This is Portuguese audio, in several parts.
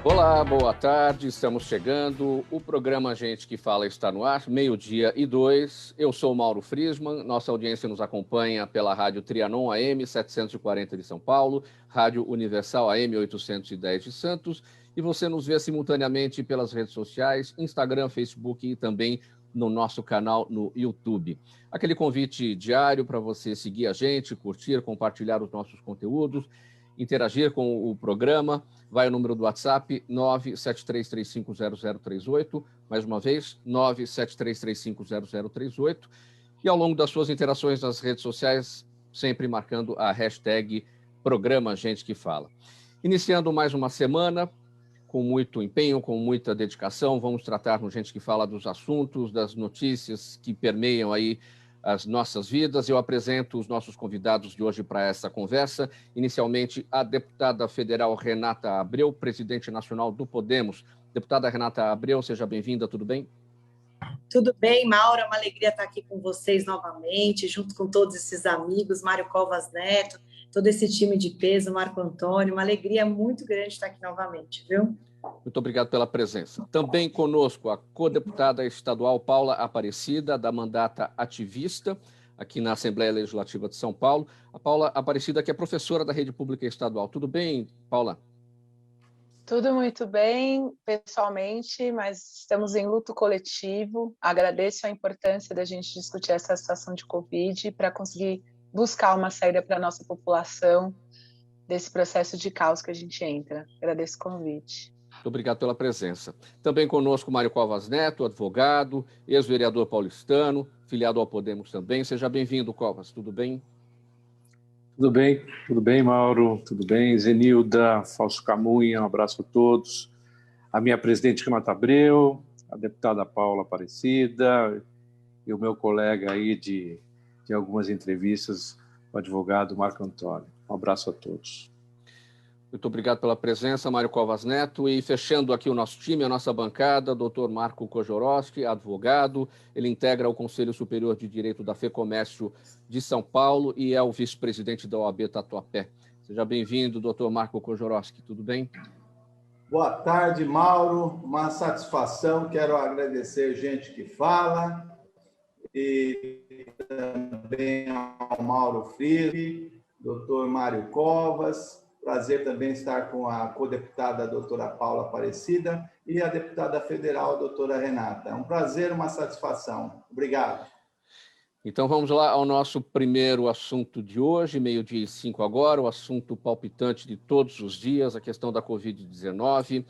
Olá, boa tarde, estamos chegando. O programa Gente que Fala está no ar, 12:02. Eu sou o Mauro Friesman, nossa audiência nos acompanha pela Rádio Trianon AM 740 de São Paulo, Rádio Universal AM 810 de Santos, e você nos vê simultaneamente pelas redes sociais, Instagram, Facebook e também no nosso canal no YouTube. Aquele convite diário para você seguir a gente, curtir, compartilhar os nossos conteúdos, interagir com o programa. Vai o número do WhatsApp 973350038, mais uma vez, 973350038, e ao longo das suas interações nas redes sociais, sempre marcando a hashtag Programa Gente que Fala. Iniciando mais uma semana, com muito empenho, com muita dedicação, vamos tratar no Gente que Fala dos assuntos, das notícias que permeiam aí as nossas vidas. Eu apresento os nossos convidados de hoje para essa conversa. Inicialmente, a deputada federal Renata Abreu, presidente nacional do Podemos. Deputada Renata Abreu, seja bem-vinda, tudo bem? Tudo bem, Mauro, é uma alegria estar aqui com vocês novamente, junto com todos esses amigos, Mário Covas Neto, todo esse time de peso, Marco Antônio, uma alegria muito grande estar aqui novamente, viu? Muito obrigado pela presença. Também conosco a codeputada estadual Paula Aparecida, da Mandata Ativista, aqui na Assembleia Legislativa de São Paulo. A Paula Aparecida, que é professora da Rede Pública Estadual. Tudo bem, Paula? Tudo muito bem, pessoalmente, mas estamos em luto coletivo. Agradeço a importância da gente discutir essa situação de Covid para conseguir buscar uma saída para a nossa população desse processo de caos que a gente entra. Agradeço o convite. Muito obrigado pela presença. Também conosco Mário Covas Neto, advogado, ex-vereador paulistano, filiado ao Podemos também. Seja bem-vindo, Covas. Tudo bem? Tudo bem, Mauro, tudo bem. Zenilda, Fausto Camunha, um abraço a todos. A minha presidente Renata Abreu, a deputada Paula Aparecida e o meu colega aí de algumas entrevistas, o advogado Marco Antônio. Um abraço a todos. Muito obrigado pela presença, Mário Covas Neto. E fechando aqui o nosso time, a nossa bancada, doutor Marco Kojorowski, advogado. Ele integra o Conselho Superior de Direito da FEComércio de São Paulo e é o vice-presidente da OAB Tatuapé. Seja bem-vindo, doutor Marco Kojorowski. Tudo bem? Boa tarde, Mauro. Uma satisfação. Quero agradecer Gente que Fala e também ao Mauro Friesman, doutor Mário Covas. Prazer também estar com a codeputada doutora Paula Aparecida e a deputada federal doutora Renata. É um prazer, uma satisfação. Obrigado. Então vamos lá ao nosso primeiro assunto de hoje, 12:05 agora, o assunto palpitante de todos os dias, a questão da Covid-19.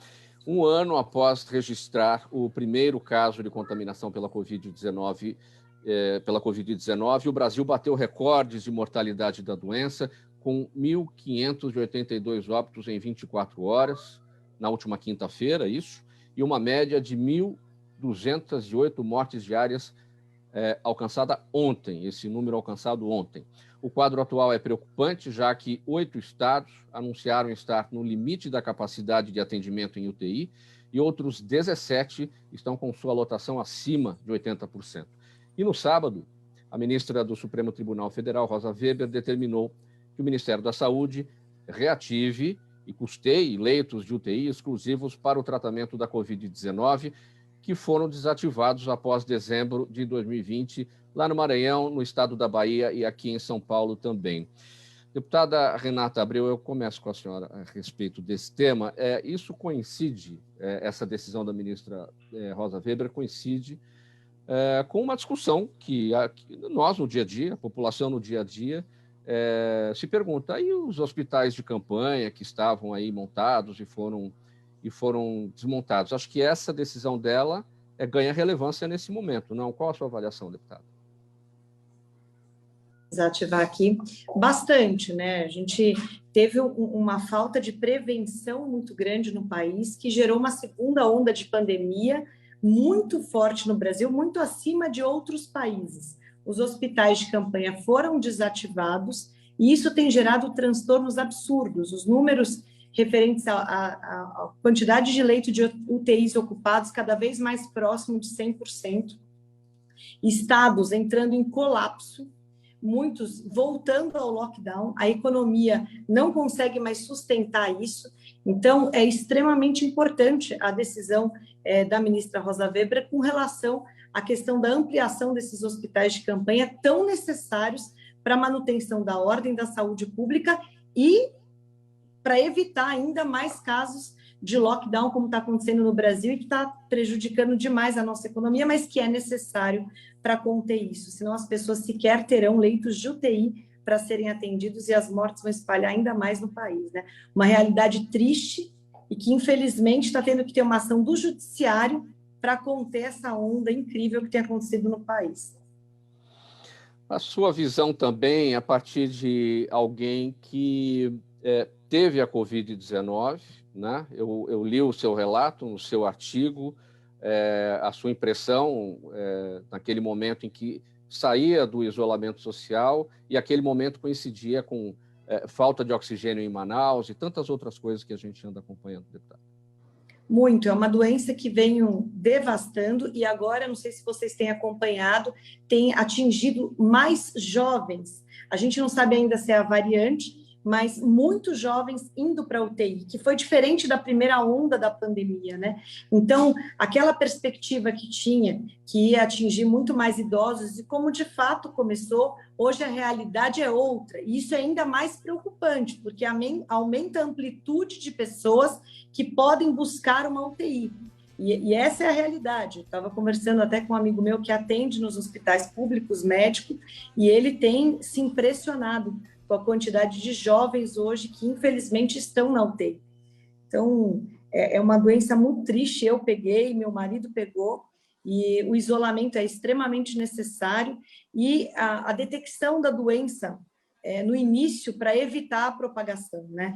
Um ano após registrar o primeiro caso de contaminação pela Covid-19, o Brasil bateu recordes de mortalidade da doença, com 1.582 óbitos em 24 horas, na última quinta-feira, isso, e uma média de 1.208 mortes diárias alcançada ontem, esse número alcançado ontem. O quadro atual é preocupante, já que 8 estados anunciaram estar no limite da capacidade de atendimento em UTI e outros 17 estão com sua lotação acima de 80%. E no sábado, a ministra do Supremo Tribunal Federal, Rosa Weber, determinou que o Ministério da Saúde reative e custeie leitos de UTI exclusivos para o tratamento da Covid-19, que foram desativados após dezembro de 2020, lá no Maranhão, no estado da Bahia e aqui em São Paulo também. Deputada Renata Abreu, eu começo com a senhora a respeito desse tema. Isso coincide, essa decisão da ministra Rosa Weber coincide com uma discussão que nós, no dia a dia, a população no dia a dia, se pergunta, e os hospitais de campanha que estavam aí montados e foram desmontados? Acho que essa decisão dela ganha relevância nesse momento, não? Qual a sua avaliação, deputada? Desativar aqui bastante, né? A gente teve uma falta de prevenção muito grande no país, que gerou uma segunda onda de pandemia muito forte no Brasil, muito acima de outros países. Os hospitais de campanha foram desativados e isso tem gerado transtornos absurdos. Os números referentes à quantidade de leitos de UTIs ocupados cada vez mais próximo de 100%. Estados entrando em colapso, muitos voltando ao lockdown, a economia não consegue mais sustentar isso, Então, é extremamente importante a decisão da ministra Rosa Weber com relação à questão da ampliação desses hospitais de campanha tão necessários para a manutenção da ordem da saúde pública e para evitar ainda mais casos de lockdown, como está acontecendo no Brasil, e que está prejudicando demais a nossa economia, mas que é necessário para conter isso, senão as pessoas sequer terão leitos de UTI para serem atendidos e as mortes vão espalhar ainda mais no país, né? Uma realidade triste e que, infelizmente, está tendo que ter uma ação do judiciário para conter essa onda incrível que tem acontecido no país. A sua visão também, a partir de alguém que teve a Covid-19, né? Eu li o seu relato, o seu artigo, a sua impressão naquele momento em que saía do isolamento social e aquele momento coincidia com falta de oxigênio em Manaus e tantas outras coisas que a gente anda acompanhando, deputado. Muito, é uma doença que vem devastando e agora, não sei se vocês têm acompanhado, tem atingido mais jovens. A gente não sabe ainda se é a variante, mas muitos jovens indo para a UTI, que foi diferente da primeira onda da pandemia, né? Então, aquela perspectiva que tinha, que ia atingir muito mais idosos, e como de fato começou, hoje a realidade é outra. E isso é ainda mais preocupante, porque aumenta a amplitude de pessoas que podem buscar uma UTI. E essa é a realidade. Eu estava conversando até com um amigo meu que atende nos hospitais públicos, médico, e ele tem se impressionado com a quantidade de jovens hoje que, infelizmente, estão na UTI. Então, é uma doença muito triste. Eu peguei, meu marido pegou, e o isolamento é extremamente necessário, e a detecção da doença no início para evitar a propagação, né?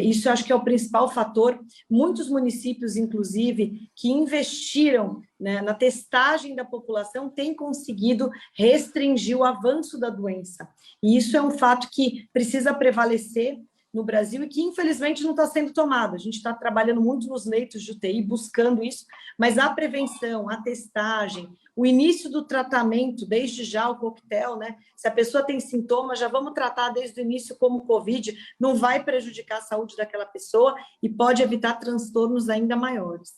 Isso eu acho que é o principal fator. Muitos municípios, inclusive, que investiram, né, na testagem da população, têm conseguido restringir o avanço da doença. E isso é um fato que precisa prevalecer no Brasil e que, infelizmente, não está sendo tomado. A gente está trabalhando muito nos leitos de UTI, buscando isso, mas a prevenção, a testagem, o início do tratamento, desde já o coquetel, né? Se a pessoa tem sintomas, já vamos tratar desde o início como Covid, não vai prejudicar a saúde daquela pessoa e pode evitar transtornos ainda maiores.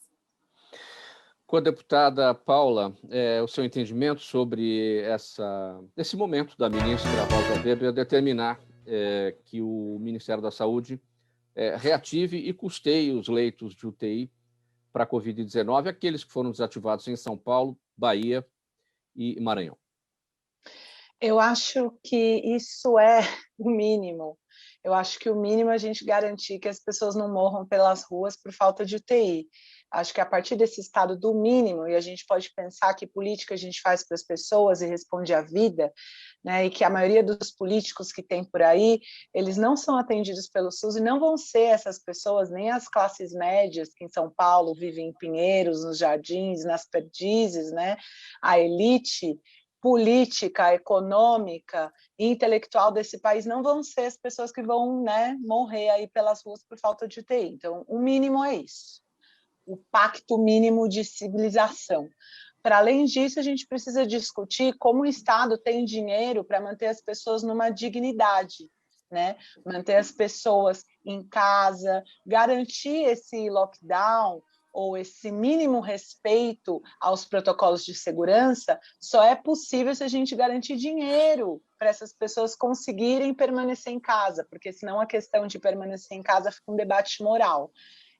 Com a deputada Paula, o seu entendimento sobre esse momento da ministra Rosa Weber determinar que o Ministério da Saúde reative e custeie os leitos de UTI para a Covid-19, aqueles que foram desativados em São Paulo, Bahia e Maranhão. Eu acho que isso é o mínimo. Eu acho que o mínimo é a gente garantir que as pessoas não morram pelas ruas por falta de UTI. Acho que a partir desse estado do mínimo, e a gente pode pensar que política a gente faz para as pessoas e responde à vida, né, e que a maioria dos políticos que tem por aí, eles não são atendidos pelo SUS e não vão ser essas pessoas, nem as classes médias que em São Paulo vivem em Pinheiros, nos Jardins, nas Perdizes, né, a elite política, econômica e intelectual desse país não vão ser as pessoas que vão, né, morrer aí pelas ruas por falta de UTI. Então, o mínimo é isso. O pacto mínimo de civilização. Para além disso, a gente precisa discutir como o Estado tem dinheiro para manter as pessoas numa dignidade, né? Manter as pessoas em casa, garantir esse lockdown ou esse mínimo respeito aos protocolos de segurança, só é possível se a gente garantir dinheiro para essas pessoas conseguirem permanecer em casa, porque senão a questão de permanecer em casa fica um debate moral.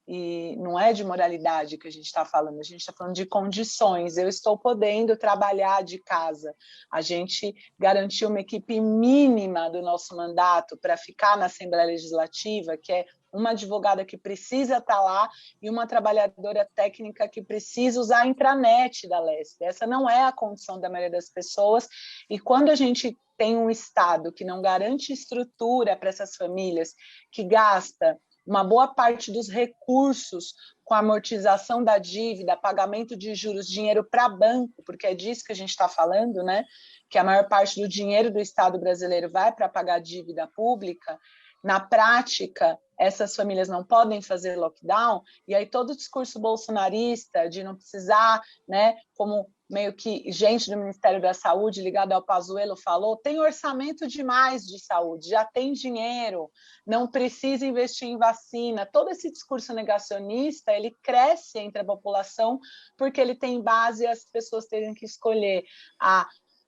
E não é de moralidade que a gente está falando, a gente está falando de condições. Eu estou podendo trabalhar de casa. A gente garantiu uma equipe mínima do nosso mandato para ficar na Assembleia Legislativa, que é uma advogada que precisa estar lá e uma trabalhadora técnica que precisa usar a intranet da Lesp. Essa não é a condição da maioria das pessoas. E quando a gente tem um Estado que não garante estrutura para essas famílias, que gasta uma boa parte dos recursos com a amortização da dívida, pagamento de juros, dinheiro para banco, porque é disso que a gente está falando, né? Que a maior parte do dinheiro do Estado brasileiro vai para pagar a dívida pública. Na prática, essas famílias não podem fazer lockdown, e aí todo o discurso bolsonarista de não precisar, né, como meio que gente do Ministério da Saúde ligada ao Pazuello falou, tem orçamento demais de saúde, já tem dinheiro, não precisa investir em vacina. Todo esse discurso negacionista, ele cresce entre a população porque ele tem base e as pessoas terem que escolher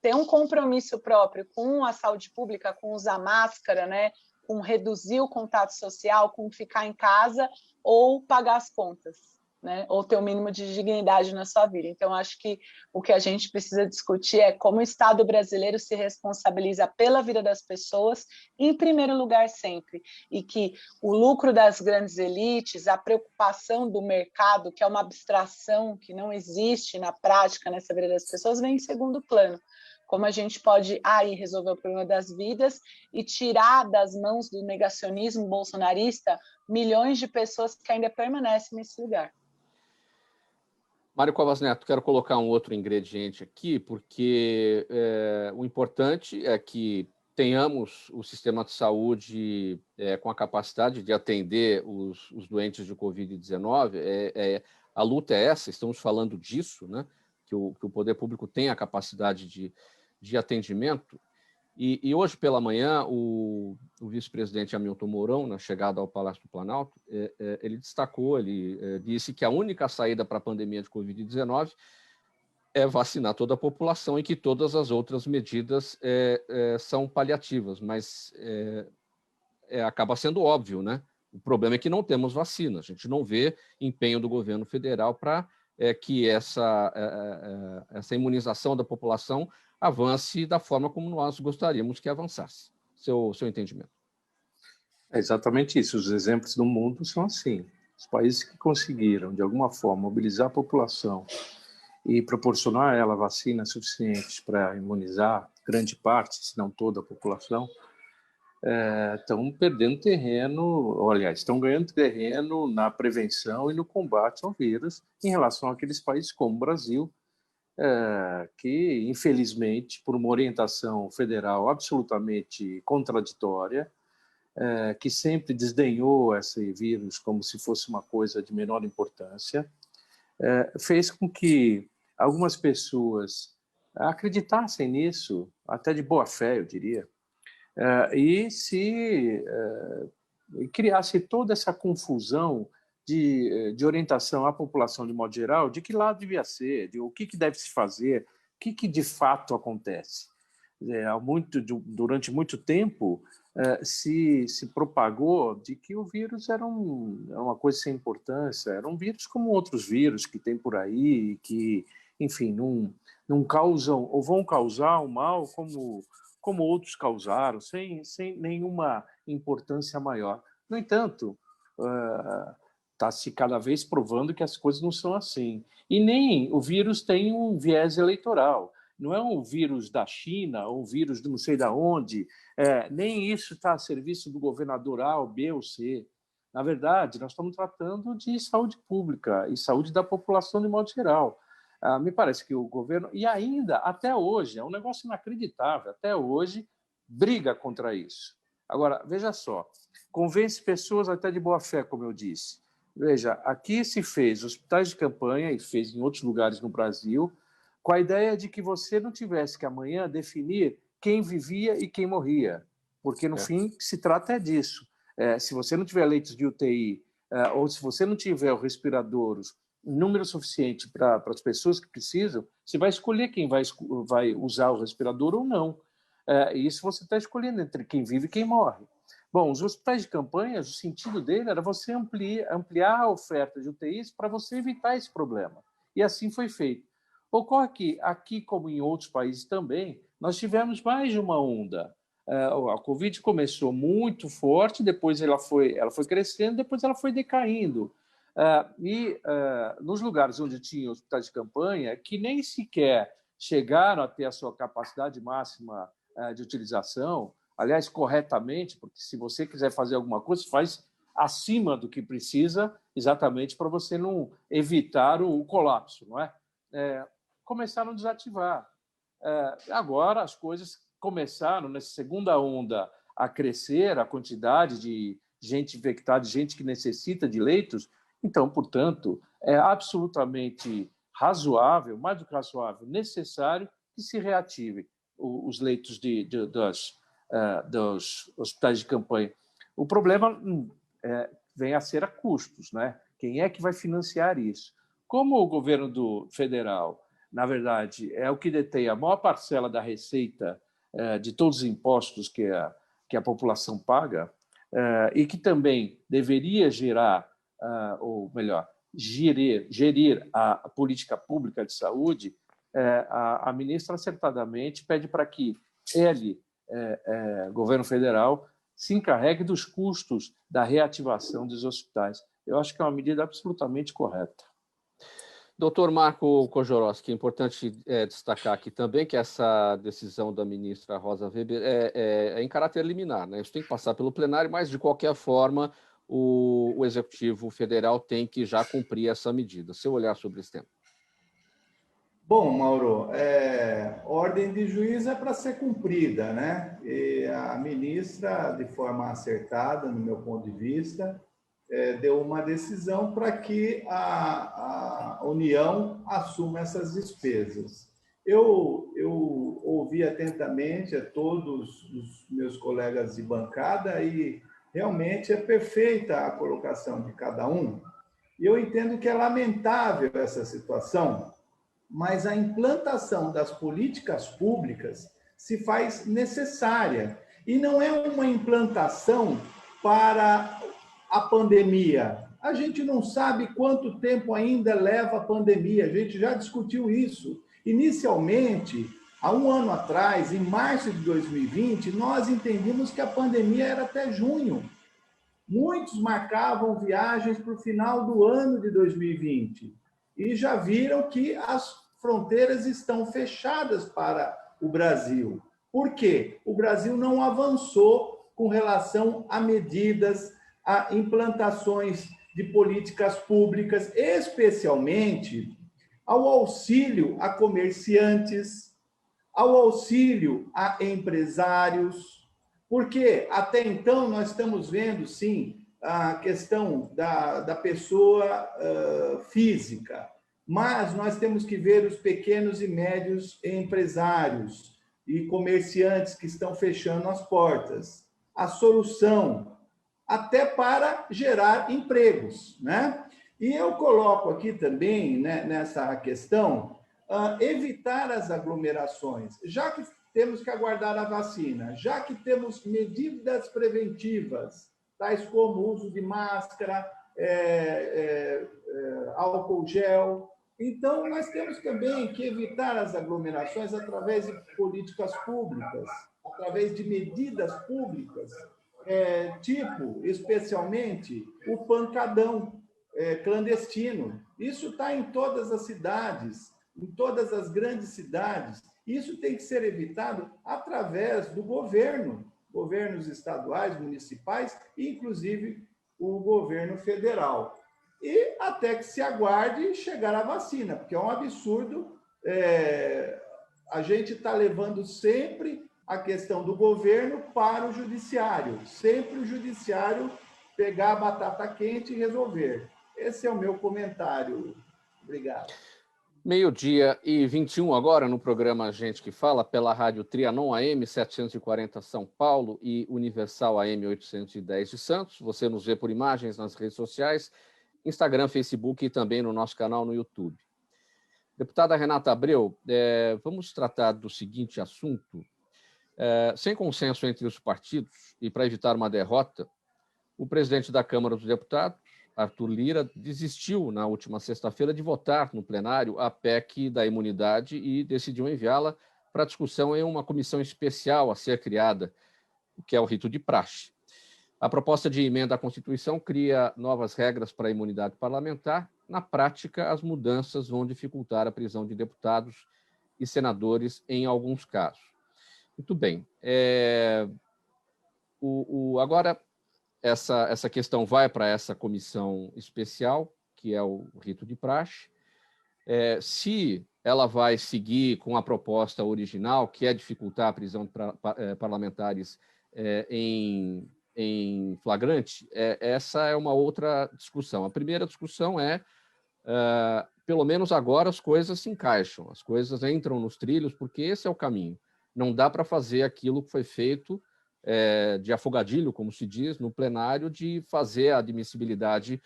ter um compromisso próprio com a saúde pública, com usar máscara, né? Com reduzir o contato social, com ficar em casa ou pagar as contas, né? Ou ter o mínimo de dignidade na sua vida. Então, acho que o que a gente precisa discutir é como o Estado brasileiro se responsabiliza pela vida das pessoas, em primeiro lugar sempre, e que o lucro das grandes elites, a preocupação do mercado, que é uma abstração que não existe na prática nessa vida das pessoas, vem em segundo plano. Como a gente pode aí resolver o problema das vidas e tirar das mãos do negacionismo bolsonarista milhões de pessoas que ainda permanecem nesse lugar. Mário Covas Neto, quero colocar um outro ingrediente aqui, porque o importante é que tenhamos o sistema de saúde com a capacidade de atender os doentes de Covid-19. A luta é essa, estamos falando disso, né? Que o poder público tem a capacidade de atendimento. E hoje pela manhã, o vice-presidente Hamilton Mourão, na chegada ao Palácio do Planalto, ele destacou, ele disse que a única saída para a pandemia de Covid-19 é vacinar toda a população e que todas as outras medidas são paliativas, mas acaba sendo óbvio, né? O problema é que não temos vacina, a gente não vê empenho do governo federal para que essa imunização da população avance da forma como nós gostaríamos que avançasse. Seu entendimento. É exatamente isso. Os exemplos do mundo são assim. Os países que conseguiram, de alguma forma, mobilizar a população e proporcionar a ela vacinas suficientes para imunizar grande parte, se não toda a população, estão perdendo terreno, aliás, estão ganhando terreno na prevenção e no combate ao vírus em relação àqueles países como o Brasil, que, infelizmente, por uma orientação federal absolutamente contraditória, que sempre desdenhou esse vírus como se fosse uma coisa de menor importância, fez com que algumas pessoas acreditassem nisso, até de boa fé, eu diria, e criasse toda essa confusão de orientação à população de modo geral, de que lado devia ser, de o que deve se fazer, o que de fato acontece. Durante muito tempo, se propagou de que o vírus era uma coisa sem importância, era um vírus como outros vírus que tem por aí, que, enfim, não causam, ou vão causar o mal como outros causaram, sem nenhuma importância maior. No entanto, está se cada vez provando que as coisas não são assim. E nem o vírus tem um viés eleitoral. Não é um vírus da China ou um vírus de não sei de onde. Nem isso está a serviço do governador A, ou B ou C. Na verdade, nós estamos tratando de saúde pública e saúde da população de modo geral. Me parece que o governo, e ainda até hoje, é um negócio inacreditável, até hoje briga contra isso. Agora, veja só, convence pessoas até de boa fé, como eu disse. Veja, aqui se fez hospitais de campanha e fez em outros lugares no Brasil, com a ideia de que você não tivesse que amanhã definir quem vivia e quem morria, porque no fim se trata disso. Se você não tiver leitos de UTI ou se você não tiver respiradores em número suficiente para as pessoas que precisam, você vai escolher quem vai usar o respirador ou não. E isso você está escolhendo entre quem vive e quem morre. Bom, os hospitais de campanha, o sentido dele era você ampliar a oferta de UTIs para você evitar esse problema. E assim foi feito. Ocorre que, aqui como em outros países também, nós tivemos mais de uma onda. A Covid começou muito forte, depois ela foi crescendo, depois ela foi decaindo. Nos lugares onde tinha hospitais de campanha, que nem sequer chegaram a ter a sua capacidade máxima de utilização, aliás, corretamente, porque se você quiser fazer alguma coisa, faz acima do que precisa, exatamente para você não evitar o colapso, não é? Começaram a desativar. Agora as coisas começaram, nessa segunda onda, a crescer, a quantidade de gente infectada, de gente que necessita de leitos. Então, portanto, é absolutamente razoável, mais do que razoável, necessário que se reativem os leitos dos hospitais de campanha. O problema vem a ser a custos, né? Quem é que vai financiar isso? Como o governo federal, na verdade, é o que detém a maior parcela da receita de todos os impostos que a população paga, e que também deveria gerir a política pública de saúde, a ministra acertadamente pede para que ele, governo federal, se encarregue dos custos da reativação dos hospitais. Eu acho que é uma medida absolutamente correta. Doutor Marco Kojorowski, é importante destacar aqui também que essa decisão da ministra Rosa Weber é em caráter liminar, né? Isso tem que passar pelo plenário, mas, de qualquer forma, o Executivo Federal tem que já cumprir essa medida. Seu olhar sobre esse tema. Bom, Mauro, ordem de juiz é para ser cumprida, né? E a ministra, de forma acertada, no meu ponto de vista, deu uma decisão para que a União assuma essas despesas. Eu ouvi atentamente a todos os meus colegas de bancada e realmente é perfeita a colocação de cada um. E eu entendo que é lamentável essa situação, mas a implantação das políticas públicas se faz necessária. E não é uma implantação para a pandemia. A gente não sabe quanto tempo ainda leva a pandemia, a gente já discutiu isso. Inicialmente, há um ano atrás, em março de 2020, nós entendíamos que a pandemia era até junho. Muitos marcavam viagens para o final do ano de 2020 e já viram que as fronteiras estão fechadas para o Brasil. Por quê? O Brasil não avançou com relação a medidas, a implantações de políticas públicas, especialmente ao auxílio a comerciantes, ao auxílio a empresários, porque até então nós estamos vendo, sim, a questão da pessoa física, mas nós temos que ver os pequenos e médios empresários e comerciantes que estão fechando as portas. A solução, até para gerar empregos, né? E eu coloco aqui também, né, nessa questão, evitar as aglomerações, já que temos que aguardar a vacina, já que temos medidas preventivas, tais como o uso de máscara, álcool gel. Então, nós temos também que evitar as aglomerações através de políticas públicas, através de medidas públicas, tipo, especialmente, o pancadão clandestino. Isso está em todas as cidades, em todas as grandes cidades. Isso tem que ser evitado através do governo, governos estaduais, municipais, e inclusive o governo federal. E até que se aguarde chegar a vacina, porque é um absurdo. A gente está levando sempre a questão do governo para o judiciário, sempre o judiciário pegar a batata quente e resolver. Esse é o meu comentário. Obrigado. 12h21 agora no programa Gente que Fala, pela rádio Trianon AM 740 São Paulo e Universal AM 810 de Santos. Você nos vê por imagens nas redes sociais, Instagram, Facebook e também no nosso canal no YouTube. Deputada Renata Abreu, vamos tratar do seguinte assunto. Sem consenso entre os partidos e para evitar uma derrota, o presidente da Câmara dos Deputados, Arthur Lira, desistiu na última sexta-feira de votar no plenário a PEC da imunidade e decidiu enviá-la para discussão em uma comissão especial a ser criada, o que é o rito de praxe. A proposta de emenda à Constituição cria novas regras para a imunidade parlamentar. Na prática, as mudanças vão dificultar a prisão de deputados e senadores em alguns casos. Muito bem. Agora, essa questão vai para essa comissão especial, que é o rito de praxe. Se ela vai seguir com a proposta original, que é dificultar a prisão de parlamentares em flagrante, essa é uma outra discussão. A primeira discussão é pelo menos agora, as coisas se encaixam, as coisas entram nos trilhos, porque esse é o caminho. Não dá para fazer aquilo que foi feito de afogadilho, como se diz, no plenário, de fazer a admissibilidade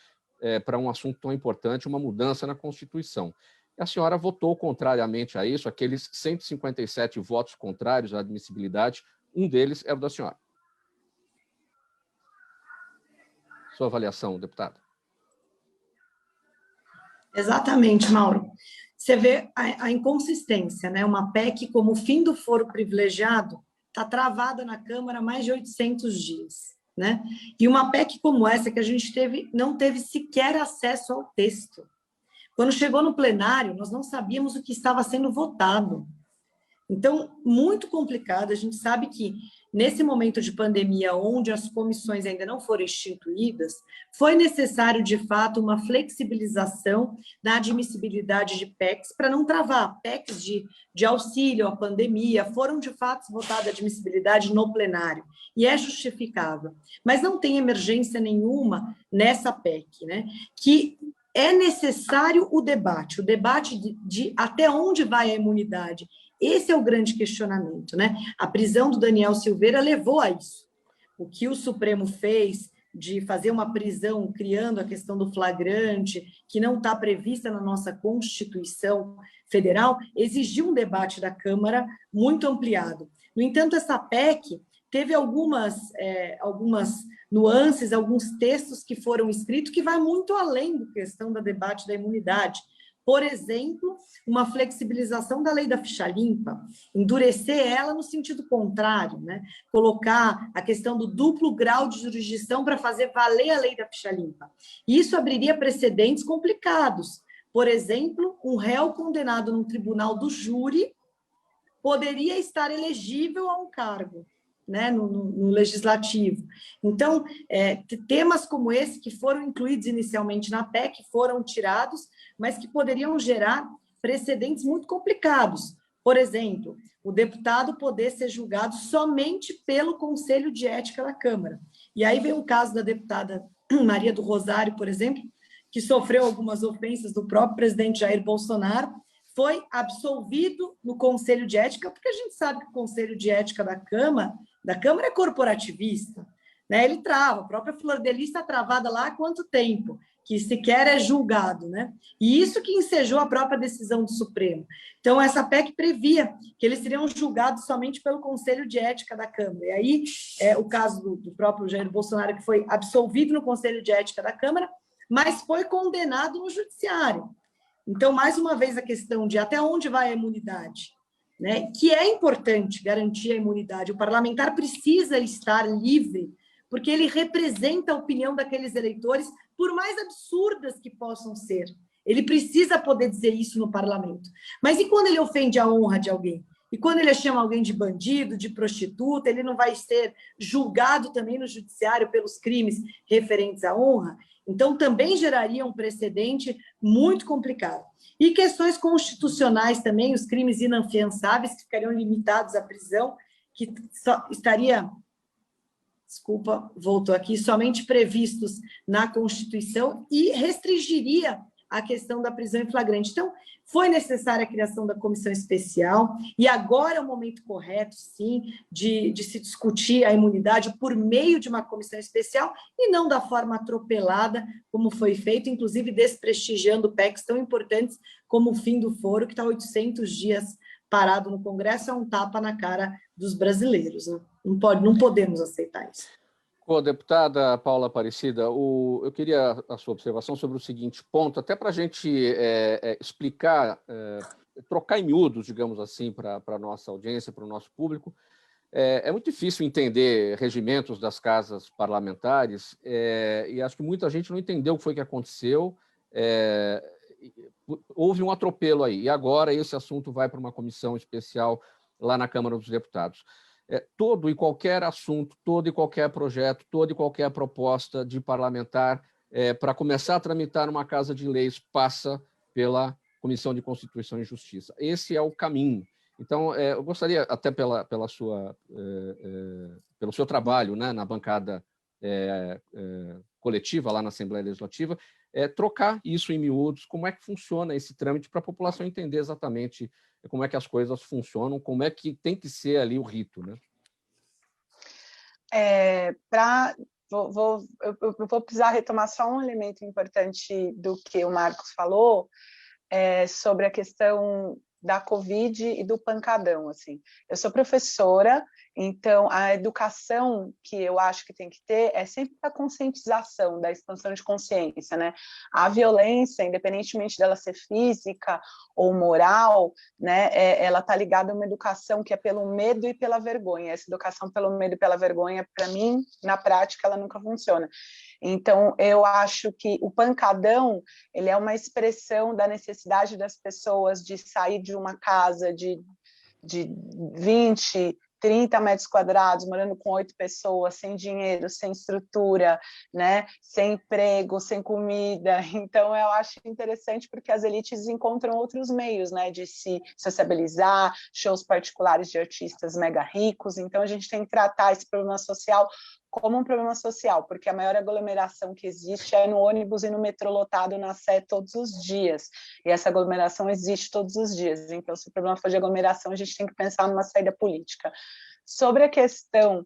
para um assunto tão importante, uma mudança na Constituição. A senhora votou contrariamente a isso, aqueles 157 votos contrários à admissibilidade, um deles era o da senhora. Sua avaliação, deputada. Exatamente, Mauro. Você vê a inconsistência, né? Uma PEC como o fim do foro privilegiado está travada na Câmara há mais de 800 dias, né? E uma PEC como essa que a gente não teve sequer acesso ao texto. Quando chegou no plenário, nós não sabíamos o que estava sendo votado. Então, muito complicado. A gente sabe que, nesse momento de pandemia, onde as comissões ainda não foram instituídas, foi necessário, de fato, uma flexibilização na admissibilidade de PECs para não travar. PECs de auxílio à pandemia foram, de fato, votadas a admissibilidade no plenário, e é justificável. Mas não tem emergência nenhuma nessa PEC, né? Que é necessário o debate de até onde vai a imunidade. Esse é o grande questionamento, né? A prisão do Daniel Silveira levou a isso. O que o Supremo fez de fazer uma prisão criando a questão do flagrante, que não está prevista na nossa Constituição Federal, exigiu um debate da Câmara muito ampliado. No entanto, essa PEC teve algumas nuances, alguns textos que foram escritos que vai muito além da questão do debate da imunidade. Por exemplo, uma flexibilização da lei da ficha limpa, endurecer ela no sentido contrário, né? Colocar a questão do duplo grau de jurisdição para fazer valer a lei da ficha limpa. Isso abriria precedentes complicados. Por exemplo, um réu condenado num tribunal do júri poderia estar elegível a um cargo, né, no legislativo. Então, temas como esse, que foram incluídos inicialmente na PEC, foram tirados, mas que poderiam gerar precedentes muito complicados. Por exemplo, o deputado poder ser julgado somente pelo Conselho de Ética da Câmara. E aí vem o caso da deputada Maria do Rosário, por exemplo, que sofreu algumas ofensas do próprio presidente Jair Bolsonaro, foi absolvido no Conselho de Ética, porque a gente sabe que o Conselho de Ética da Câmara é corporativista, né? Ele trava, a própria Flor de Lis está travada lá há quanto tempo, que sequer é julgado, né? E isso que ensejou a própria decisão do Supremo. Então, essa PEC previa que eles seriam julgados somente pelo Conselho de Ética da Câmara. E aí, o caso do próprio Jair Bolsonaro, que foi absolvido no Conselho de Ética da Câmara, mas foi condenado no Judiciário. Então, mais uma vez, a questão de até onde vai a imunidade, né? Que é importante garantir a imunidade. O parlamentar precisa estar livre, porque ele representa a opinião daqueles eleitores, por mais absurdas que possam ser. Ele precisa poder dizer isso no parlamento. Mas e quando ele ofende a honra de alguém? E quando ele chama alguém de bandido, de prostituta, ele não vai ser julgado também no judiciário pelos crimes referentes à honra? Então, também geraria um precedente muito complicado. E questões constitucionais também, os crimes inafiançáveis, que ficariam limitados à prisão, que só estaria, desculpa, voltou aqui, somente previstos na Constituição e restringiria a questão da prisão em flagrante. Então, foi necessária a criação da comissão especial, e agora é o momento correto, sim, de se discutir a imunidade por meio de uma comissão especial e não da forma atropelada, como foi feito, inclusive desprestigiando PECs tão importantes como o fim do foro, que está 800 dias parado no Congresso, é um tapa na cara dos brasileiros, né? Não podemos aceitar isso. Deputada Paula Aparecida, eu queria a sua observação sobre o seguinte ponto, até para a gente explicar, trocar em miúdos, digamos assim, para a nossa audiência, para o nosso público. É muito difícil entender regimentos das casas parlamentares, e acho que muita gente não entendeu o que foi que aconteceu. Houve um atropelo aí, e agora esse assunto vai para uma comissão especial lá na Câmara dos Deputados. Todo e qualquer assunto, todo e qualquer projeto, toda e qualquer proposta de parlamentar para começar a tramitar numa casa de leis passa pela Comissão de Constituição e Justiça. Esse é o caminho. Então, eu gostaria, até pelo seu trabalho, né, na bancada coletiva, lá na Assembleia Legislativa, trocar isso em miúdos, como é que funciona esse trâmite para a população entender exatamente como é que as coisas funcionam, como é que tem que ser ali o rito, né? Eu vou precisar retomar só um elemento importante do que o Marcos falou, sobre a questão da Covid e do pancadão, assim. Eu sou professora, então a educação que eu acho que tem que ter é sempre a conscientização, da expansão de consciência, né? A violência, independentemente dela ser física ou moral, né, ela está ligada a uma educação que é pelo medo e pela vergonha. Essa educação pelo medo e pela vergonha, para mim, na prática, ela nunca funciona. Então, eu acho que o pancadão, ele é uma expressão da necessidade das pessoas de sair de uma casa de 20, 30 metros quadrados, morando com 8 pessoas, sem dinheiro, sem estrutura, né? Sem emprego, sem comida. Então, eu acho interessante porque as elites encontram outros meios, né, de se sociabilizar, shows particulares de artistas mega ricos. Então, a gente tem que tratar esse problema social como um problema social, porque a maior aglomeração que existe é no ônibus e no metrô lotado na Sé todos os dias, e essa aglomeração existe todos os dias. Então, se o problema for de aglomeração, a gente tem que pensar numa saída política. Sobre a questão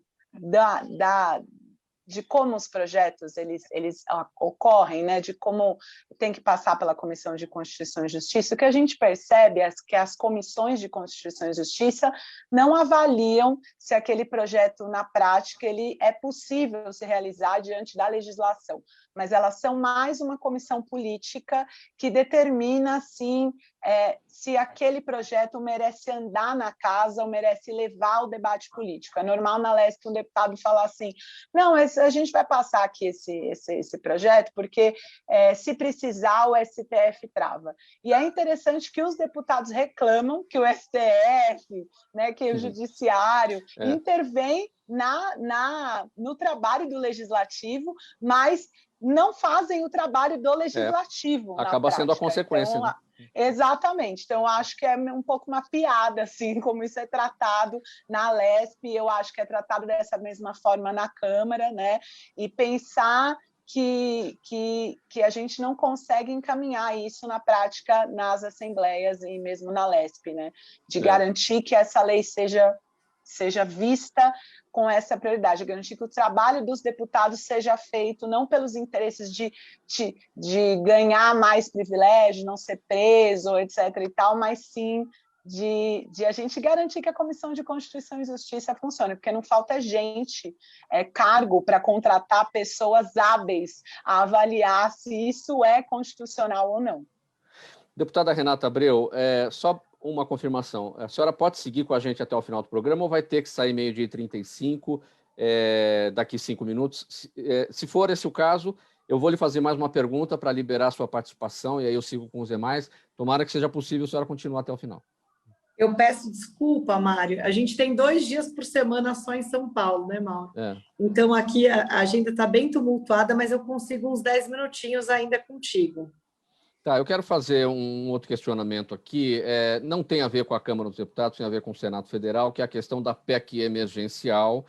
de como os projetos eles ocorrem, né, de como tem que passar pela Comissão de Constituição e Justiça, o que a gente percebe é que as comissões de Constituição e Justiça não avaliam se aquele projeto, na prática, ele é possível se realizar diante da legislação, mas elas são mais uma comissão política que determina, assim, se aquele projeto merece andar na casa ou merece levar o debate político. É normal na Lesp um deputado falar assim, não, a gente vai passar aqui esse projeto, porque se precisar o STF trava. E é interessante que os deputados reclamam que o STF, né, que o judiciário intervém no trabalho do legislativo, mas não fazem o trabalho do legislativo. Acaba sendo a consequência. Então, né? Exatamente. Então, eu acho que é um pouco uma piada, assim, como isso é tratado na Lesp. Eu acho que é tratado dessa mesma forma na Câmara, né? E pensar que a gente não consegue encaminhar isso na prática nas assembleias e mesmo na Lesp, né? De garantir que essa lei seja vista com essa prioridade, garantir que o trabalho dos deputados seja feito não pelos interesses de ganhar mais privilégio, não ser preso, etc. e tal, mas sim de a gente garantir que a Comissão de Constituição e Justiça funcione, porque não falta gente, cargo para contratar pessoas hábeis a avaliar se isso é constitucional ou não. Deputada Renata Abreu, só uma confirmação. A senhora pode seguir com a gente até o final do programa ou vai ter que sair 12h35, daqui 5 minutos? Se for esse o caso, eu vou lhe fazer mais uma pergunta para liberar a sua participação e aí eu sigo com os demais. Tomara que seja possível a senhora continuar até o final. Eu peço desculpa, Mário. A gente tem 2 dias por semana só em São Paulo, né, Mauro? Então, aqui a agenda está bem tumultuada, mas eu consigo uns 10 minutinhos ainda contigo. Tá, eu quero fazer um outro questionamento aqui, não tem a ver com a Câmara dos Deputados, tem a ver com o Senado Federal, que é a questão da PEC emergencial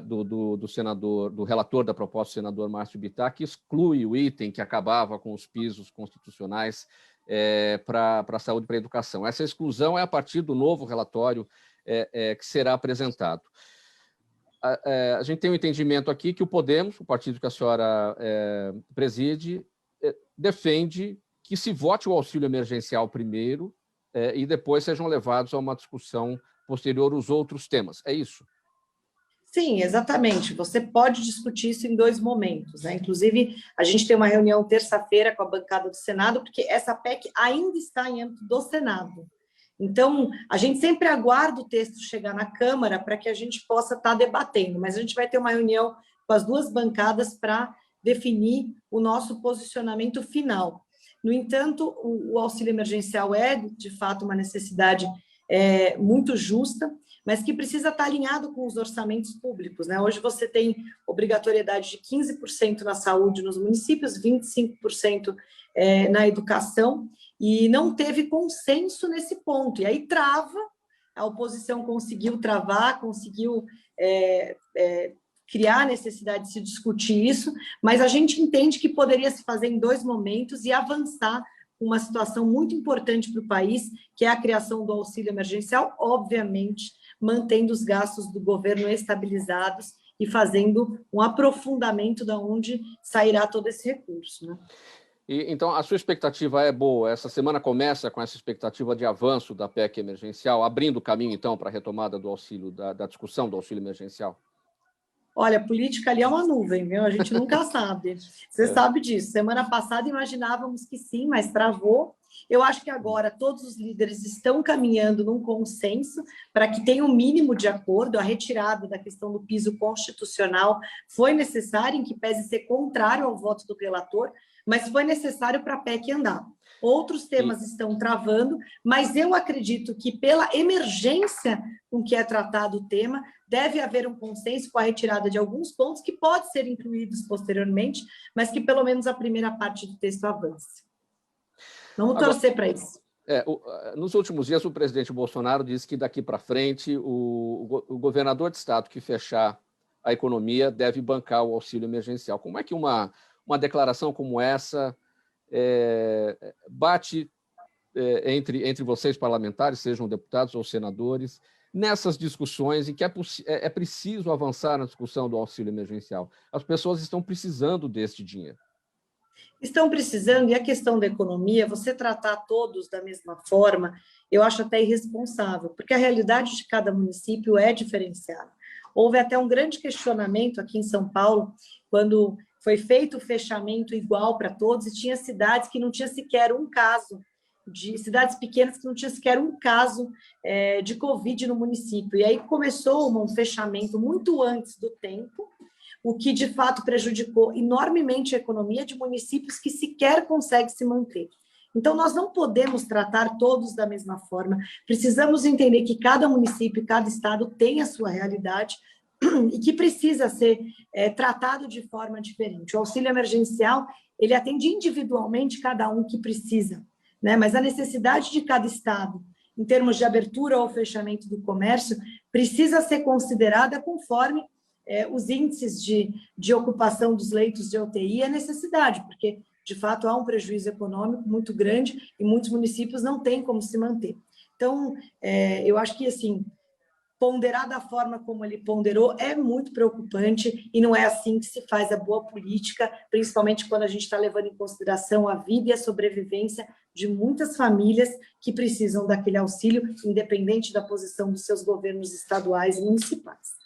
do relator da proposta, o senador Márcio Bittar, que exclui o item que acabava com os pisos constitucionais para a saúde e para a educação. Essa exclusão é a partir do novo relatório que será apresentado. A gente tem um entendimento aqui que o Podemos, o partido que a senhora preside, defende que se vote o auxílio emergencial primeiro e depois sejam levados a uma discussão posterior os outros temas. É isso? Sim, exatamente. Você pode discutir isso em 2 momentos, né? Inclusive, a gente tem uma reunião terça-feira com a bancada do Senado, porque essa PEC ainda está em âmbito do Senado. Então, a gente sempre aguarda o texto chegar na Câmara para que a gente possa estar debatendo, mas a gente vai ter uma reunião com as 2 bancadas para definir o nosso posicionamento final. No entanto, o auxílio emergencial é, de fato, uma necessidade muito justa, mas que precisa estar alinhado com os orçamentos públicos, né? Hoje você tem obrigatoriedade de 15% na saúde nos municípios, 25% na educação, e não teve consenso nesse ponto, e aí trava, a oposição conseguiu travar, conseguiu criar a necessidade de se discutir isso, mas a gente entende que poderia se fazer em 2 momentos e avançar uma situação muito importante para o país, que é a criação do auxílio emergencial, obviamente, mantendo os gastos do governo estabilizados e fazendo um aprofundamento de onde sairá todo esse recurso, né? Então, a sua expectativa é boa. Essa semana começa com essa expectativa de avanço da PEC emergencial, abrindo o caminho, então, para a retomada do auxílio, da discussão do auxílio emergencial? Olha, a política ali é uma nuvem, viu? A gente nunca sabe. Você sabe disso. Semana passada imaginávamos que sim, mas travou. Eu acho que agora todos os líderes estão caminhando num consenso para que tenha um mínimo de acordo. A retirada da questão do piso constitucional foi necessária, em que pese ser contrário ao voto do relator, mas foi necessário para a PEC andar. Outros temas estão travando, mas eu acredito que, pela emergência com que é tratado o tema, deve haver um consenso com a retirada de alguns pontos que podem ser incluídos posteriormente, mas que pelo menos a primeira parte do texto avance. Vamos torcer para isso. Nos últimos dias, o presidente Bolsonaro disse que daqui para frente o governador de estado que fechar a economia deve bancar o auxílio emergencial. Como é que uma declaração como essa bate entre vocês parlamentares, sejam deputados ou senadores, nessas discussões em que é preciso avançar na discussão do auxílio emergencial? As pessoas estão precisando deste dinheiro. Estão precisando, e a questão da economia, você tratar todos da mesma forma, eu acho até irresponsável, porque a realidade de cada município é diferenciada. Houve até um grande questionamento aqui em São Paulo, quando foi feito o fechamento igual para todos, e tinha cidades que não tinha sequer um caso, cidades pequenas que não tinha sequer um caso de Covid no município. E aí começou um fechamento muito antes do tempo, o que de fato prejudicou enormemente a economia de municípios que sequer conseguem se manter. Então, nós não podemos tratar todos da mesma forma, precisamos entender que cada município, cada estado tem a sua realidade e que precisa ser tratado de forma diferente. O auxílio emergencial, ele atende individualmente cada um que precisa, né? Mas a necessidade de cada estado, em termos de abertura ou fechamento do comércio, precisa ser considerada conforme os índices de ocupação dos leitos de UTI e a necessidade, porque, de fato, há um prejuízo econômico muito grande e muitos municípios não têm como se manter. Então, eu acho que, assim, ponderar da forma como ele ponderou é muito preocupante e não é assim que se faz a boa política, principalmente quando a gente está levando em consideração a vida e a sobrevivência de muitas famílias que precisam daquele auxílio, independente da posição dos seus governos estaduais e municipais.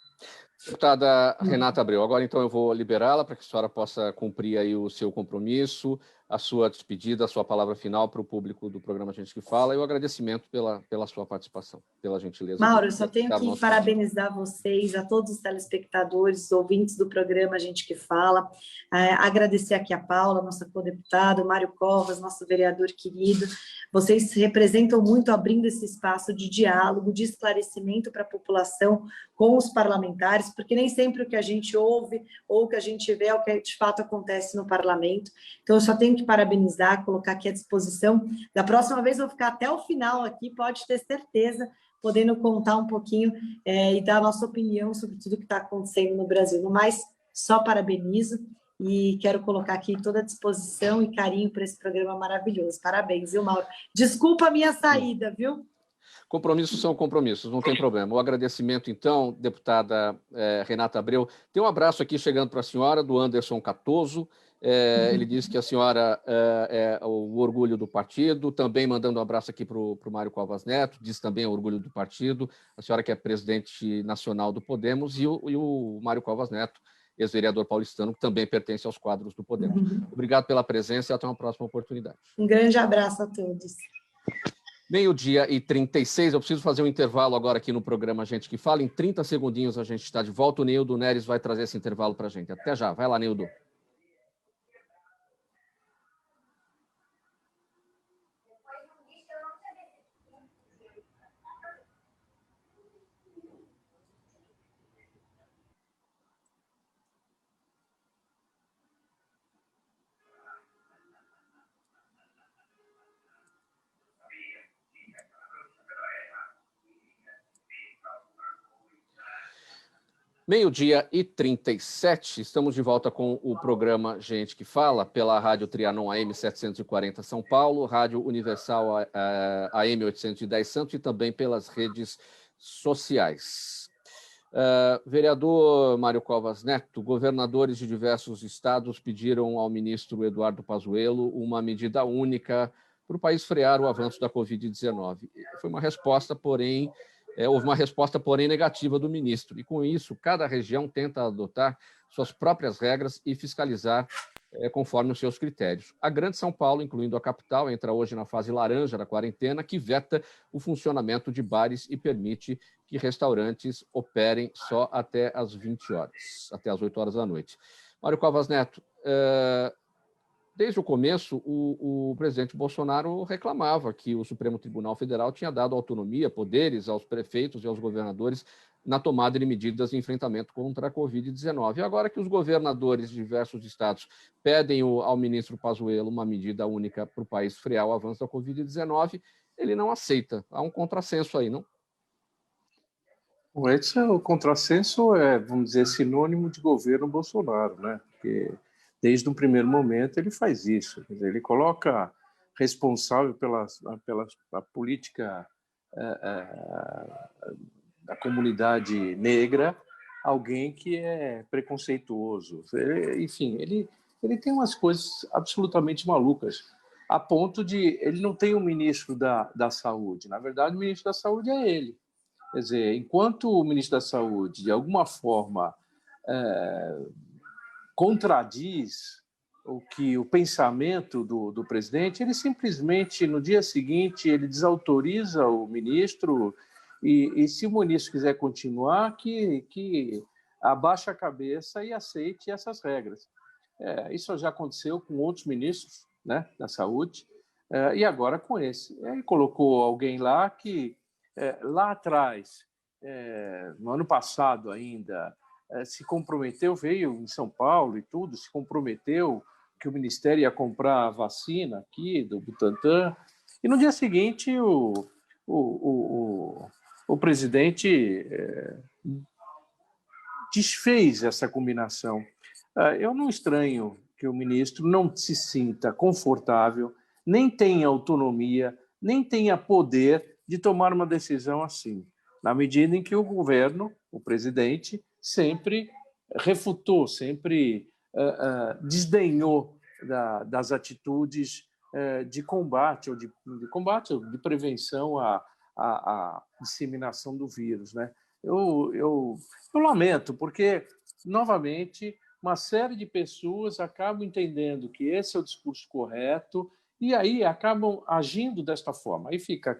Deputada Renata Abreu, agora então eu vou liberá-la para que a senhora possa cumprir aí o seu compromisso, a sua despedida, a sua palavra final para o público do programa Gente que Fala e o agradecimento pela sua participação, pela gentileza. Mauro, eu só tenho que parabenizar vocês, a todos os telespectadores, os ouvintes do programa Gente que Fala, agradecer aqui a Paula, nossa co-deputada, o Mário Covas, nosso vereador querido. Vocês representam muito abrindo esse espaço de diálogo, de esclarecimento para a população com os parlamentares, porque nem sempre o que a gente ouve ou o que a gente vê é o que de fato acontece no parlamento. Então, eu só tenho que parabenizar, colocar aqui à disposição. Da próxima vez, eu vou ficar até o final aqui, pode ter certeza, podendo contar um pouquinho e dar a nossa opinião sobre tudo que está acontecendo no Brasil. No mais, só parabenizo e quero colocar aqui toda a disposição e carinho para esse programa maravilhoso. Parabéns, viu, Mauro? Desculpa a minha saída, viu? Compromissos são compromissos, não tem problema. O agradecimento, então, deputada Renata Abreu. Tem um abraço aqui chegando para a senhora, do Anderson Catoso. Ele diz que a senhora é o orgulho do partido, também mandando um abraço aqui para o Mário Covas Neto, diz também o orgulho do partido, a senhora que é presidente nacional do Podemos, e o Mário Covas Neto, ex-vereador paulistano, que também pertence aos quadros do Podemos. Obrigado pela presença e até uma próxima oportunidade. Um grande abraço a todos. 12h36, eu preciso fazer um intervalo agora aqui no programa Gente que Fala. Em 30 segundinhos a gente está de volta. O Neildo Neres vai trazer esse intervalo para a gente. Até já. Vai lá, Neildo. Meio-dia e 37, estamos de volta com o programa Gente que Fala, pela Rádio Trianon AM 740 São Paulo, Rádio Universal AM 810 Santos e também pelas redes sociais. Vereador Mário Covas Neto, governadores de diversos estados pediram ao ministro Eduardo Pazuello uma medida única para o país frear o avanço da Covid-19. Foi uma resposta, porém... houve uma resposta, porém, negativa do ministro. E, com isso, cada região tenta adotar suas próprias regras e fiscalizar conforme os seus critérios. A Grande São Paulo, incluindo a capital, entra hoje na fase laranja da quarentena, que veta o funcionamento de bares e permite que restaurantes operem só até às 20 horas, até às 8 horas da noite. Mário Covas Neto, desde o começo, o presidente Bolsonaro reclamava que o Supremo Tribunal Federal tinha dado autonomia, poderes aos prefeitos e aos governadores na tomada de medidas de enfrentamento contra a Covid-19. E agora que os governadores de diversos estados pedem ao ministro Pazuello uma medida única para o país frear o avanço da Covid-19, ele não aceita. Há um contrassenso aí, não? O contrassenso vamos dizer, sinônimo de governo Bolsonaro, né? Porque desde o primeiro momento ele faz isso. Quer dizer, ele coloca responsável pela política da comunidade negra alguém que é preconceituoso. Enfim, ele tem umas coisas absolutamente malucas, a ponto de ele não tem um ministro da Saúde. Na verdade, o ministro da Saúde é ele. Quer dizer, enquanto o ministro da Saúde, de alguma forma, contradiz o pensamento do presidente, ele simplesmente, no dia seguinte, ele desautoriza o ministro e se o ministro quiser continuar, que abaixe a cabeça e aceite essas regras. Isso já aconteceu com outros ministros, né, da saúde, e agora com esse. Ele colocou alguém lá que, lá atrás, no ano passado ainda, se comprometeu, veio em São Paulo e tudo, se comprometeu que o Ministério ia comprar a vacina aqui do Butantan, e no dia seguinte o presidente desfez essa combinação. Eu não estranho que o ministro não se sinta confortável, nem tenha autonomia, nem tenha poder de tomar uma decisão assim, na medida em que o governo, o presidente, sempre refutou, sempre desdenhou das atitudes de combate ou de prevenção à disseminação do vírus, né? Eu lamento, porque, novamente, uma série de pessoas acabam entendendo que esse é o discurso correto e aí acabam agindo desta forma. Aí fica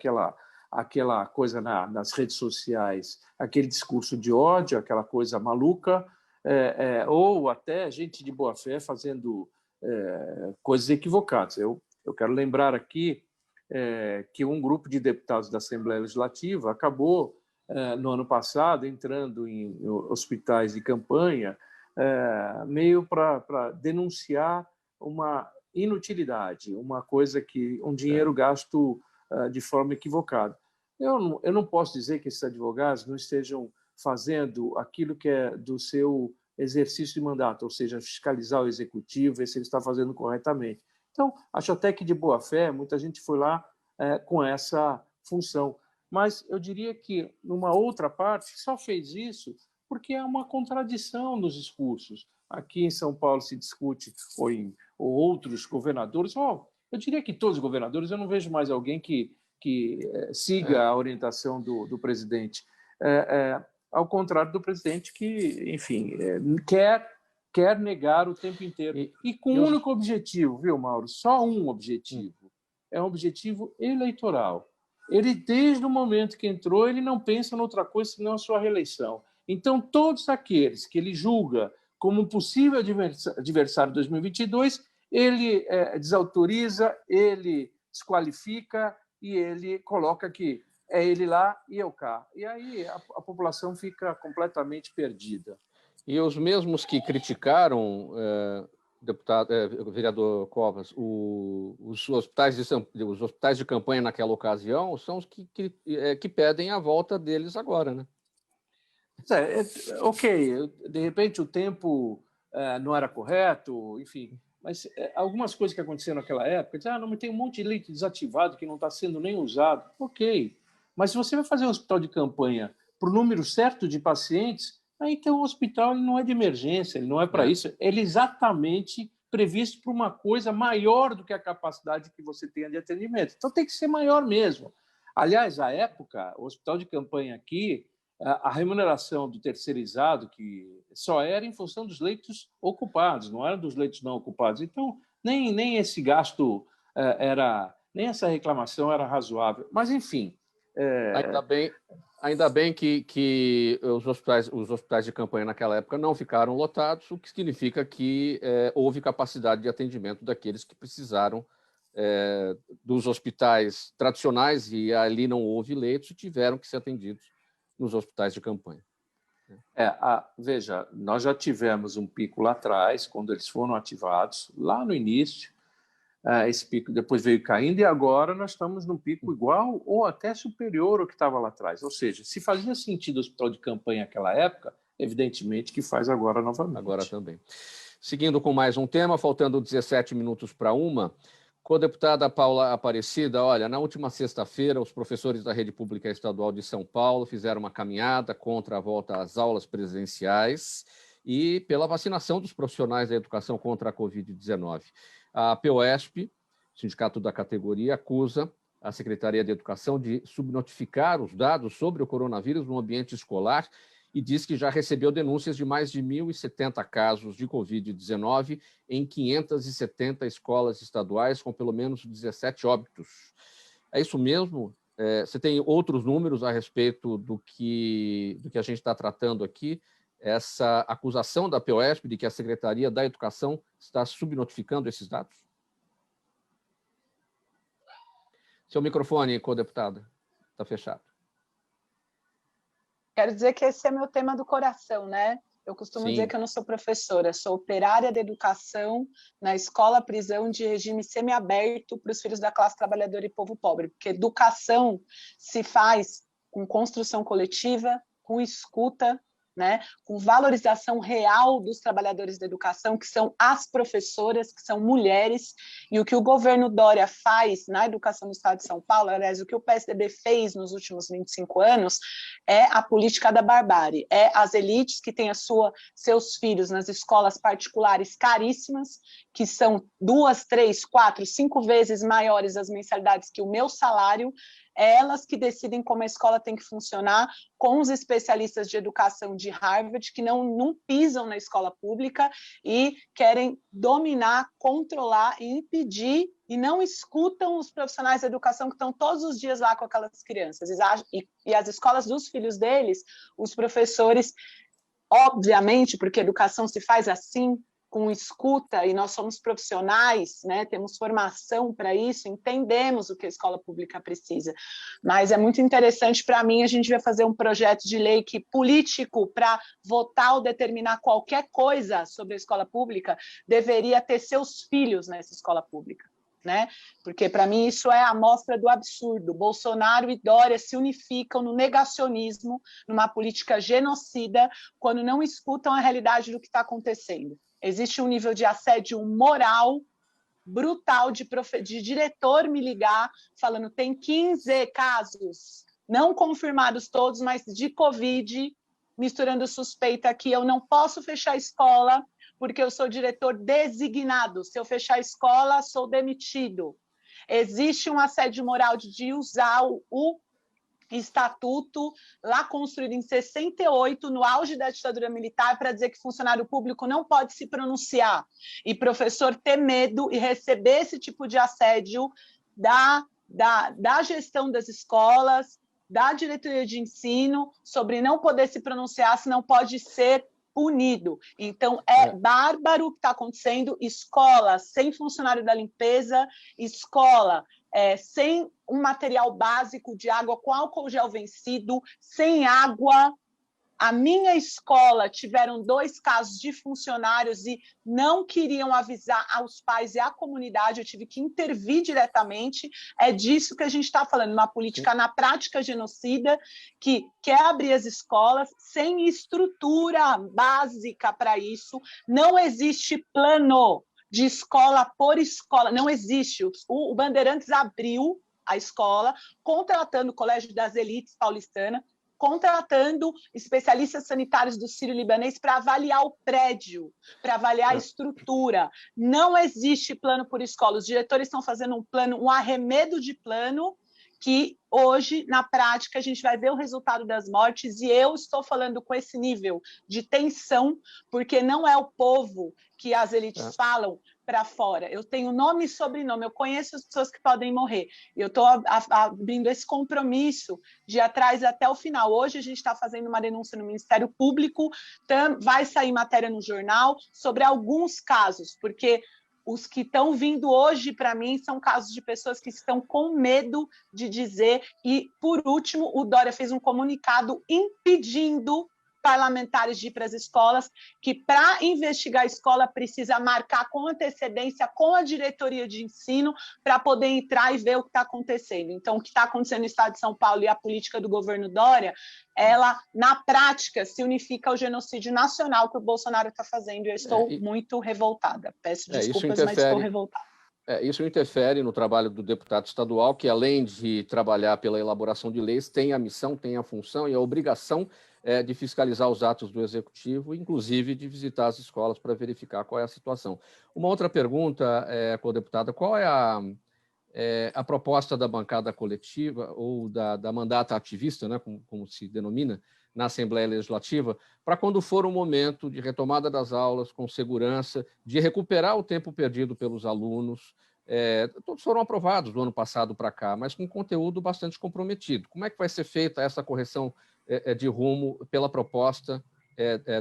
aquela coisa nas redes sociais, aquele discurso de ódio, aquela coisa maluca, ou até gente de boa fé fazendo coisas equivocadas. Eu quero lembrar aqui que um grupo de deputados da Assembleia Legislativa acabou, no ano passado, entrando em hospitais de campanha, meio para denunciar uma inutilidade, uma coisa um dinheiro gasto de forma equivocada. Eu não posso dizer que esses advogados não estejam fazendo aquilo que é do seu exercício de mandato, ou seja, fiscalizar o executivo, ver se ele está fazendo corretamente. Então, acho até que de boa fé, muita gente foi lá com essa função. Mas eu diria que, numa outra parte, só fez isso porque há uma contradição nos discursos. Aqui em São Paulo se discute, ou outros governadores, eu diria que todos os governadores, eu não vejo mais alguém que siga a orientação do presidente. Ao contrário do presidente que, enfim, quer negar o tempo inteiro. E com um único objetivo, viu, Mauro? Só um objetivo. É um objetivo eleitoral. Ele, desde o momento que entrou, ele não pensa em outra coisa senão a sua reeleição. Então, todos aqueles que ele julga como possível adversário de 2022, ele desautoriza, ele desqualifica e ele coloca que é ele lá e eu cá. E aí a população fica completamente perdida. E os mesmos que criticaram, vereador Covas, os hospitais de campanha naquela ocasião são os que pedem a volta deles agora, né? Ok, de repente o tempo não era correto, enfim, mas algumas coisas que aconteceram naquela época, não, mas tem um monte de leite desativado que não está sendo nem usado. Ok, mas se você vai fazer um hospital de campanha para o número certo de pacientes, aí então o hospital ele não é de emergência, ele não é para isso, ele é exatamente previsto para uma coisa maior do que a capacidade que você tenha de atendimento. Então tem que ser maior mesmo. Aliás, à época, o hospital de campanha aqui, a remuneração do terceirizado, que só era em função dos leitos ocupados, não era dos leitos não ocupados. Então, nem esse gasto nem essa reclamação era razoável. Mas, enfim... Ainda bem que os hospitais de campanha naquela época não ficaram lotados, o que significa que houve capacidade de atendimento daqueles que precisaram dos hospitais tradicionais, e ali não houve leitos, e tiveram que ser atendidos nos hospitais de campanha. Veja, nós já tivemos um pico lá atrás, quando eles foram ativados, lá no início. Esse pico depois veio caindo, e agora nós estamos num pico igual ou até superior ao que estava lá atrás. Ou seja, se fazia sentido o hospital de campanha naquela época, evidentemente que faz agora novamente. Agora também. Seguindo com mais um tema, faltando 17 minutos para 1, com a deputada Paula Aparecida, olha, na última sexta-feira, os professores da Rede Pública Estadual de São Paulo fizeram uma caminhada contra a volta às aulas presenciais e pela vacinação dos profissionais da educação contra a Covid-19. A POESP, sindicato da categoria, acusa a Secretaria de Educação de subnotificar os dados sobre o coronavírus no ambiente escolar e diz que já recebeu denúncias de mais de 1.070 casos de Covid-19 em 570 escolas estaduais, com pelo menos 17 óbitos. É isso mesmo? Você tem outros números a respeito do que a gente está tratando aqui? Essa acusação da POESP de que a Secretaria da Educação está subnotificando esses dados? Seu microfone, co-deputada, está fechado. Quero dizer que esse é meu tema do coração, né? Eu costumo dizer que eu não sou professora, sou operária da educação na escola-prisão de regime semiaberto para os filhos da classe trabalhadora e povo pobre, porque educação se faz com construção coletiva, com escuta, né, com valorização real dos trabalhadores da educação, que são as professoras, que são mulheres, e o que o governo Dória faz na educação do Estado de São Paulo, aliás, o que o PSDB fez nos últimos 25 anos, é a política da barbárie, é as elites que têm seus filhos nas escolas particulares caríssimas, que são 2, 3, 4, 5 vezes maiores as mensalidades que o meu salário, elas que decidem como a escola tem que funcionar, com os especialistas de educação de Harvard, que não pisam na escola pública e querem dominar, controlar e impedir, e não escutam os profissionais da educação que estão todos os dias lá com aquelas crianças. E as escolas dos filhos deles, os professores, obviamente, porque a educação se faz assim, com escuta, e nós somos profissionais, né, temos formação para isso, entendemos o que a escola pública precisa. Mas é muito interessante para mim, a gente vai fazer um projeto de lei que político para votar ou determinar qualquer coisa sobre a escola pública deveria ter seus filhos nessa escola pública. Né? Porque, para mim, isso é a amostra do absurdo. Bolsonaro e Dória se unificam no negacionismo, numa política genocida, quando não escutam a realidade do que está acontecendo. Existe um nível de assédio moral brutal de diretor me ligar falando tem 15 casos, não confirmados todos, mas de Covid, misturando suspeita aqui, eu não posso fechar a escola porque eu sou diretor designado. Se eu fechar a escola, sou demitido. Existe um assédio moral de usar o estatuto lá construído em 68, no auge da ditadura militar, para dizer que funcionário público não pode se pronunciar. E professor ter medo e receber esse tipo de assédio da gestão das escolas, da diretoria de ensino, sobre não poder se pronunciar, se não pode ser punido. Então, bárbaro o que está acontecendo. Escola sem funcionário da limpeza, escola sem um material básico de água com álcool gel vencido, sem água, A minha escola tiveram 2 casos de funcionários e não queriam avisar aos pais e à comunidade, eu tive que intervir diretamente. É disso que a gente está falando, uma política na prática genocida, que quer abrir as escolas sem estrutura básica para isso. Não existe plano de escola por escola, não existe. O Bandeirantes abriu a escola, contratando o Colégio das Elites paulistana, contratando especialistas sanitários do Sírio-Libanês para avaliar o prédio, para avaliar a estrutura. Não existe plano por escola. Os diretores estão fazendo um plano, um arremedo de plano, que hoje, na prática, a gente vai ver o resultado das mortes, e eu estou falando com esse nível de tensão, porque não é o povo que as elites falam para fora. Eu tenho nome e sobrenome, eu conheço as pessoas que podem morrer. Eu estou abrindo esse compromisso de ir atrás até o final. Hoje a gente está fazendo uma denúncia no Ministério Público, vai sair matéria no jornal sobre alguns casos, porque os que estão vindo hoje para mim são casos de pessoas que estão com medo de dizer. E, por último, o Dória fez um comunicado impedindo parlamentares de ir para as escolas, que para investigar a escola precisa marcar com antecedência com a diretoria de ensino para poder entrar e ver o que está acontecendo. Então, o que está acontecendo no estado de São Paulo e a política do governo Dória, ela, na prática, se unifica ao genocídio nacional que o Bolsonaro está fazendo, e eu estou muito revoltada. Peço desculpas, mas estou revoltada. Isso interfere no trabalho do deputado estadual, que, além de trabalhar pela elaboração de leis, tem a missão, tem a função e a obrigação de fiscalizar os atos do executivo, inclusive de visitar as escolas para verificar qual é a situação. Uma outra pergunta, com a deputada: qual é a proposta da bancada coletiva ou da mandata ativista, né, como se denomina, na Assembleia Legislativa, para quando for o momento de retomada das aulas com segurança, de recuperar o tempo perdido pelos alunos? Todos foram aprovados do ano passado para cá, mas com conteúdo bastante comprometido. Como é que vai ser feita essa correção de rumo pela proposta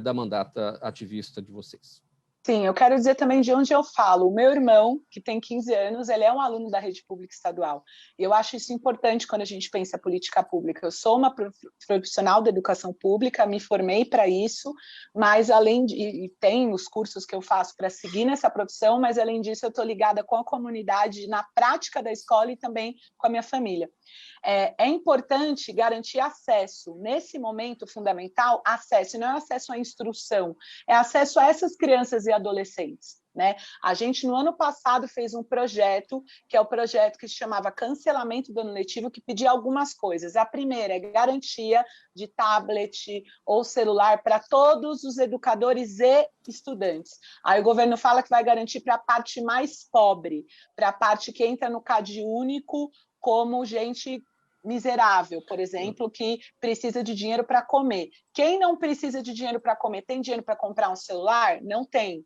da mandata ativista de vocês? Sim, eu quero dizer também de onde eu falo. O meu irmão, que tem 15 anos, ele é um aluno da rede pública estadual. E eu acho isso importante quando a gente pensa política pública. Eu sou uma profissional da educação pública, me formei para isso, mas além de... E tem os cursos que eu faço para seguir nessa profissão, mas além disso eu estou ligada com a comunidade na prática da escola e também com a minha família. É importante garantir acesso. Nesse momento fundamental, acesso, e não é acesso à instrução, é acesso a essas crianças e adolescentes, né? A gente, no ano passado, fez um projeto, que é o projeto que se chamava Cancelamento do Ano Letivo, que pedia algumas coisas. A primeira é garantia de tablet ou celular para todos os educadores e estudantes. Aí o governo fala que vai garantir para a parte mais pobre, para a parte que entra no CadÚnico, como gente miserável, por exemplo, que precisa de dinheiro para comer. Quem não precisa de dinheiro para comer, tem dinheiro para comprar um celular? Não tem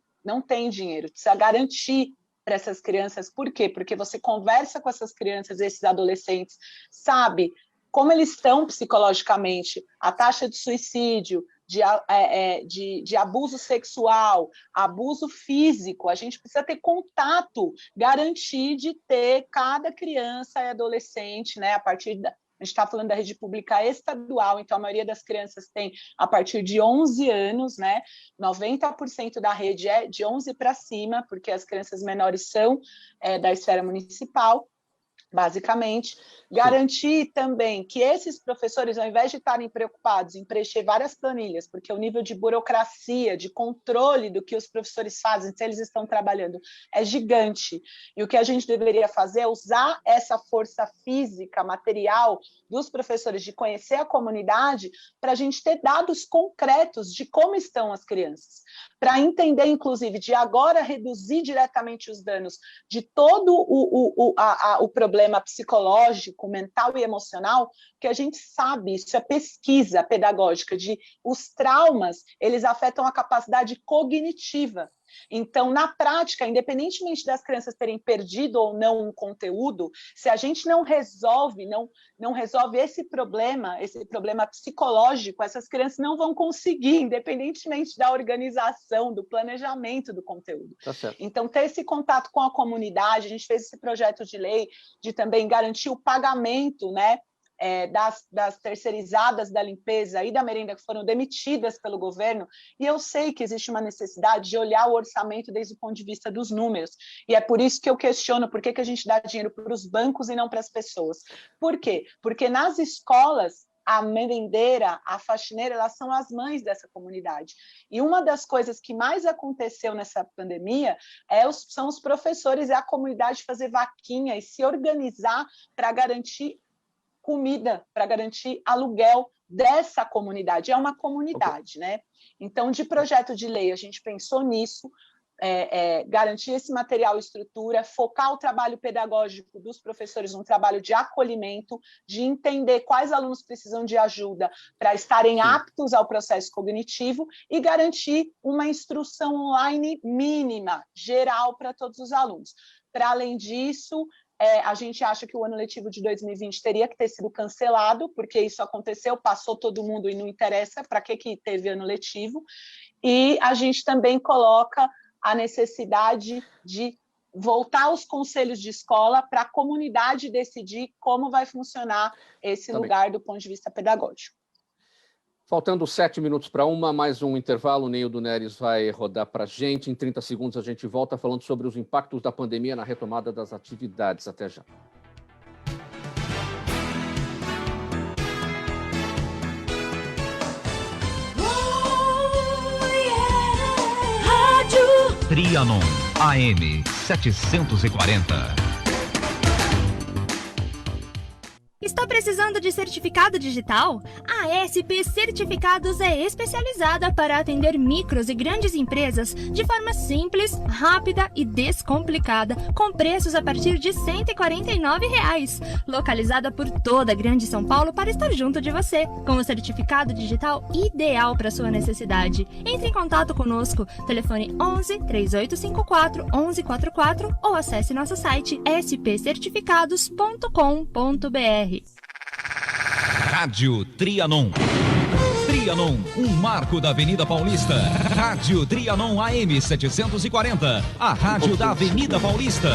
dinheiro. Precisa garantir para essas crianças. Por quê? Porque você conversa com essas crianças, esses adolescentes, sabe como eles estão psicologicamente, a taxa de suicídio, de abuso sexual, abuso físico. A gente precisa ter contato, garantir de ter cada criança e adolescente, né, a partir da... A gente está falando da rede pública estadual, então a maioria das crianças tem a partir de 11 anos, né? 90% da rede é de 11 para cima, porque as crianças menores são da esfera municipal, basicamente. Garantir também que esses professores, ao invés de estarem preocupados em preencher várias planilhas, porque o nível de burocracia, de controle do que os professores fazem, se eles estão trabalhando, é gigante. E o que a gente deveria fazer é usar essa força física, material dos professores, de conhecer a comunidade, para a gente ter dados concretos de como estão as crianças, para entender, inclusive, de agora reduzir diretamente os danos de todo o problema psicológico, mental e emocional, que a gente sabe, isso é pesquisa pedagógica, de os traumas, eles afetam a capacidade cognitiva. Então, na prática, independentemente das crianças terem perdido ou não um conteúdo, se a gente não resolve esse problema psicológico, essas crianças não vão conseguir, independentemente da organização, do planejamento do conteúdo. Tá certo. Então, ter esse contato com a comunidade, a gente fez esse projeto de lei de também garantir o pagamento, né, das terceirizadas da limpeza e da merenda que foram demitidas pelo governo, e eu sei que existe uma necessidade de olhar o orçamento desde o ponto de vista dos números, e é por isso que eu questiono por que a gente dá dinheiro para os bancos e não para as pessoas. Por quê? Porque nas escolas, a merendeira, a faxineira, elas são as mães dessa comunidade. E uma das coisas que mais aconteceu nessa pandemia são os professores e a comunidade fazer vaquinha e se organizar para garantir comida, para garantir aluguel dessa comunidade. É uma comunidade, né? Então, de projeto de lei, a gente pensou nisso, garantir esse material e estrutura, focar o trabalho pedagógico dos professores num trabalho de acolhimento, de entender quais alunos precisam de ajuda para estarem aptos ao processo cognitivo e garantir uma instrução online mínima, geral, para todos os alunos. Para além disso, a gente acha que o ano letivo de 2020 teria que ter sido cancelado, porque isso aconteceu, passou todo mundo e não interessa para que teve ano letivo. E a gente também coloca a necessidade de voltar aos conselhos de escola para a comunidade decidir como vai funcionar esse lugar do ponto de vista pedagógico. Faltando 7 minutos para mais um intervalo, o Neildo Neres vai rodar para a gente. Em 30 segundos a gente volta falando sobre os impactos da pandemia na retomada das atividades. Até já. Trianon AM 740. Está precisando de certificado digital? A SP Certificados é especializada para atender micros e grandes empresas de forma simples, rápida e descomplicada, com preços a partir de R$ 149. Localizada por toda a Grande São Paulo para estar junto de você, com o certificado digital ideal para sua necessidade. Entre em contato conosco, telefone 11 3854 1144 ou acesse nosso site spcertificados.com.br. Rádio Trianon. Trianon, um marco da Avenida Paulista. Rádio Trianon AM 740, a rádio da Avenida Paulista.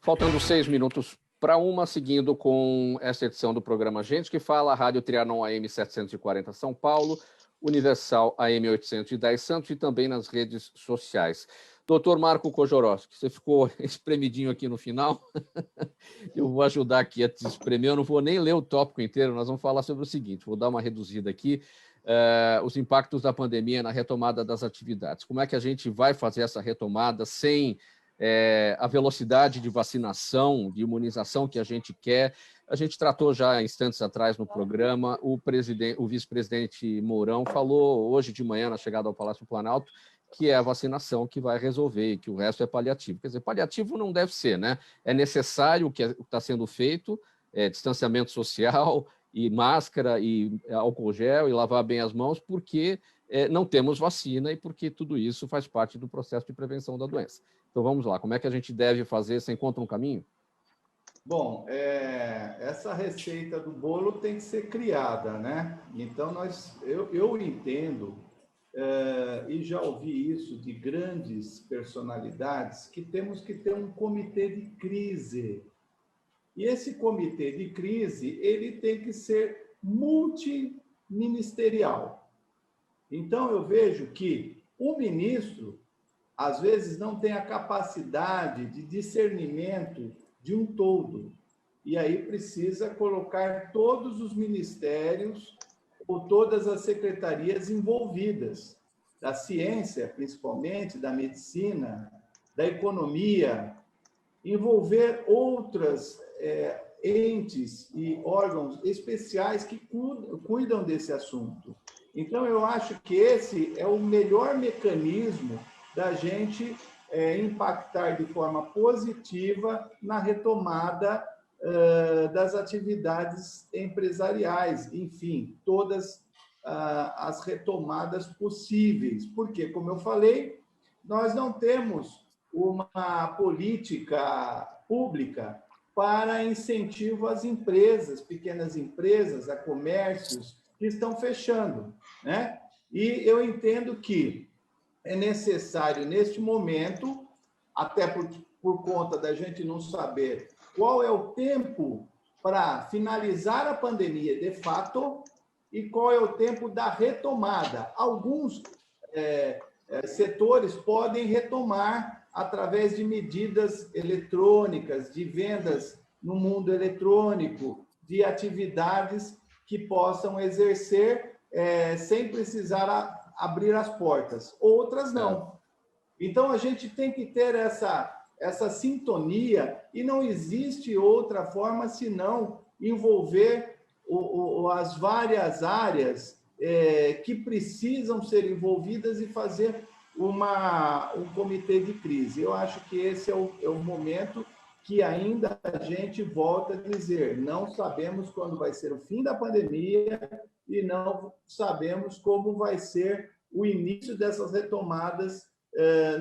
Faltando 6 minutos para seguindo com essa edição do programa Gente que Fala, Rádio Trianon AM 740 São Paulo, Universal AM 810 Santos e também nas redes sociais. Doutor Marco Kojorowski, você ficou espremidinho aqui no final. Eu vou ajudar aqui a te espremer. Eu não vou nem ler o tópico inteiro, nós vamos falar sobre o seguinte, vou dar uma reduzida aqui, os impactos da pandemia na retomada das atividades. Como é que a gente vai fazer essa retomada sem a velocidade de vacinação, de imunização que a gente quer? A gente tratou já instantes atrás no programa, o vice-presidente Mourão falou hoje de manhã, na chegada ao Palácio Planalto, que é a vacinação que vai resolver, que o resto é paliativo. Quer dizer, paliativo não deve ser, né? É necessário o que está sendo feito, distanciamento social, e máscara, e álcool gel, e lavar bem as mãos, porque não temos vacina e porque tudo isso faz parte do processo de prevenção da doença. Então, vamos lá. Como é que a gente deve fazer? Você encontra um caminho? Bom, essa receita do bolo tem que ser criada, né? Então, eu entendo... e já ouvi isso de grandes personalidades, que temos que ter um comitê de crise. E esse comitê de crise, ele tem que ser multiministerial. Então, eu vejo que o ministro, às vezes, não tem a capacidade de discernimento de um todo. E aí precisa colocar todos os ministérios ou todas as secretarias envolvidas, da ciência, principalmente, da medicina, da economia, envolver outras entes e órgãos especiais que cuidam desse assunto. Então, eu acho que esse é o melhor mecanismo da gente impactar de forma positiva na retomada das atividades empresariais, enfim, todas as retomadas possíveis. Porque, como eu falei, nós não temos uma política pública para incentivo às empresas, pequenas empresas, a comércios que estão fechando, né? E eu entendo que é necessário, neste momento, até por conta da gente não saber qual é o tempo para finalizar a pandemia de fato e qual é o tempo da retomada. Alguns setores podem retomar através de medidas eletrônicas, de vendas no mundo eletrônico, de atividades que possam exercer sem precisar abrir as portas. Outras não. Então, a gente tem que ter essa sintonia e não existe outra forma senão envolver as várias áreas que precisam ser envolvidas e fazer um comitê de crise. Eu acho que esse é o momento que ainda a gente volta a dizer, não sabemos quando vai ser o fim da pandemia e não sabemos como vai ser o início dessas retomadas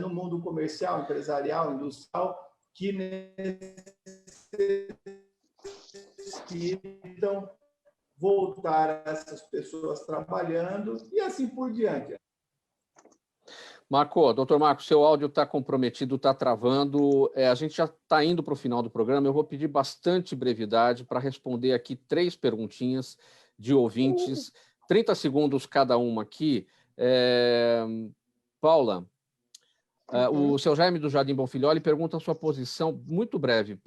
no mundo comercial, empresarial, industrial, que necessitam voltar essas pessoas trabalhando e assim por diante. Doutor Marco, seu áudio está comprometido, está travando. A gente já está indo para o final do programa. Eu vou pedir bastante brevidade para responder aqui 3 perguntinhas de ouvintes. 30 segundos cada uma aqui. Paula, o seu Jaime do Jardim Bonfilholi pergunta a sua posição, muito breve,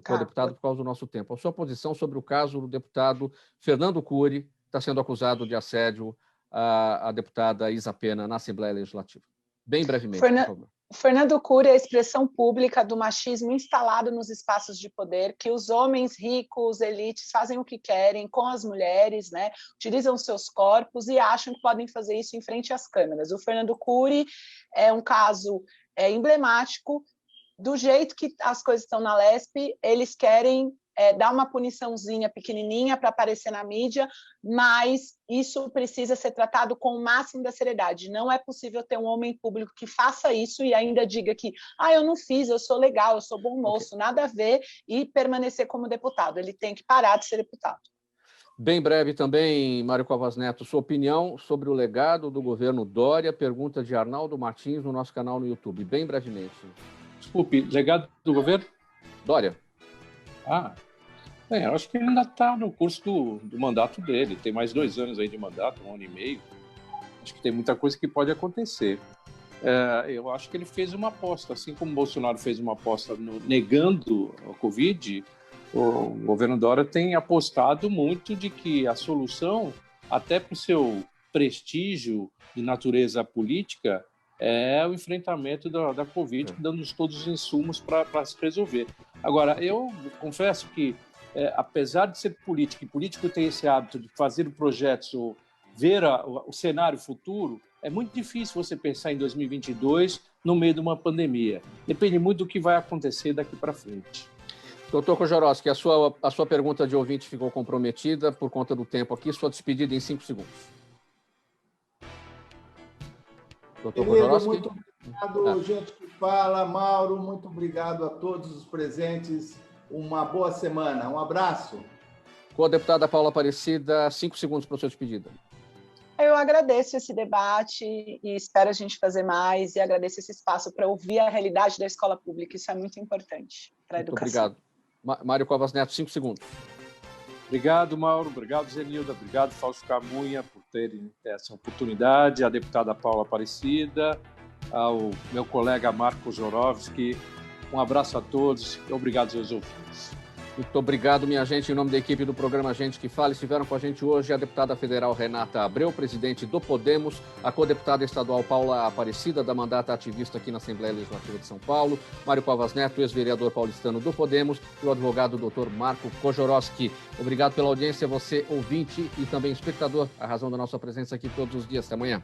para o deputado, por causa do nosso tempo. A sua posição sobre o caso do deputado Fernando Cury, que está sendo acusado de assédio à deputada Isa Pena na Assembleia Legislativa. Bem brevemente, por favor. Fernando Cury é a expressão pública do machismo instalado nos espaços de poder, que os homens ricos, elites, fazem o que querem com as mulheres, né? Utilizam seus corpos e acham que podem fazer isso em frente às câmeras. O Fernando Cury é um caso emblemático. Do jeito que as coisas estão na LESP, eles querem dar uma puniçãozinha pequenininha para aparecer na mídia, mas isso precisa ser tratado com o máximo da seriedade. Não é possível ter um homem público que faça isso e ainda diga que eu não fiz, eu sou legal, eu sou bom moço, nada a ver, e permanecer como deputado. Ele tem que parar de ser deputado. Bem breve também, Mário Covas Neto, sua opinião sobre o legado do governo Dória, pergunta de Arnaldo Martins no nosso canal no YouTube. Bem brevemente. Desculpe, legado do governo? Dória. Eu acho que ele ainda está no curso do mandato dele. Tem mais 2 anos aí de mandato, 1 ano e meio. Acho que tem muita coisa que pode acontecer. Eu acho que ele fez uma aposta, assim como o Bolsonaro fez uma aposta negando a Covid, o governo Dória tem apostado muito de que a solução, até para o seu prestígio de natureza política, é o enfrentamento da Covid, dando-nos todos os insumos para se resolver. Agora, eu confesso que, apesar de ser político, e político tem esse hábito de fazer projetos ou ver o cenário futuro, é muito difícil você pensar em 2022 no meio de uma pandemia. Depende muito do que vai acontecer daqui para frente. Doutor Kojorowski, a sua pergunta de ouvinte ficou comprometida por conta do tempo aqui. Sua despedida em 5 segundos. Doutor Kojorowski. Muito obrigado, gente que fala. Mauro, muito obrigado a todos os presentes. Uma boa semana. Um abraço. Com a deputada Paula Aparecida, 5 segundos para a sua despedida. Eu agradeço esse debate e espero a gente fazer mais e agradeço esse espaço para ouvir a realidade da escola pública. Isso é muito importante para a educação. Muito obrigado. Mário Covas Neto, 5 segundos. Obrigado, Mauro. Obrigado, Zenilda. Obrigado, Fausto Camunha, por terem essa oportunidade. A deputada Paula Aparecida, ao meu colega Marco Jorowski. Um abraço a todos e obrigado aos ouvintes. Muito obrigado, minha gente. Em nome da equipe do programa Gente que Fala, estiveram com a gente hoje a deputada federal Renata Abreu, presidente do Podemos, a co-deputada estadual Paula Aparecida, da mandata ativista aqui na Assembleia Legislativa de São Paulo, Mário Covas Neto, ex-vereador paulistano do Podemos, e o advogado Dr. Marco Kojorowski. Obrigado pela audiência, você ouvinte e também espectador, a razão da nossa presença aqui todos os dias. Até amanhã.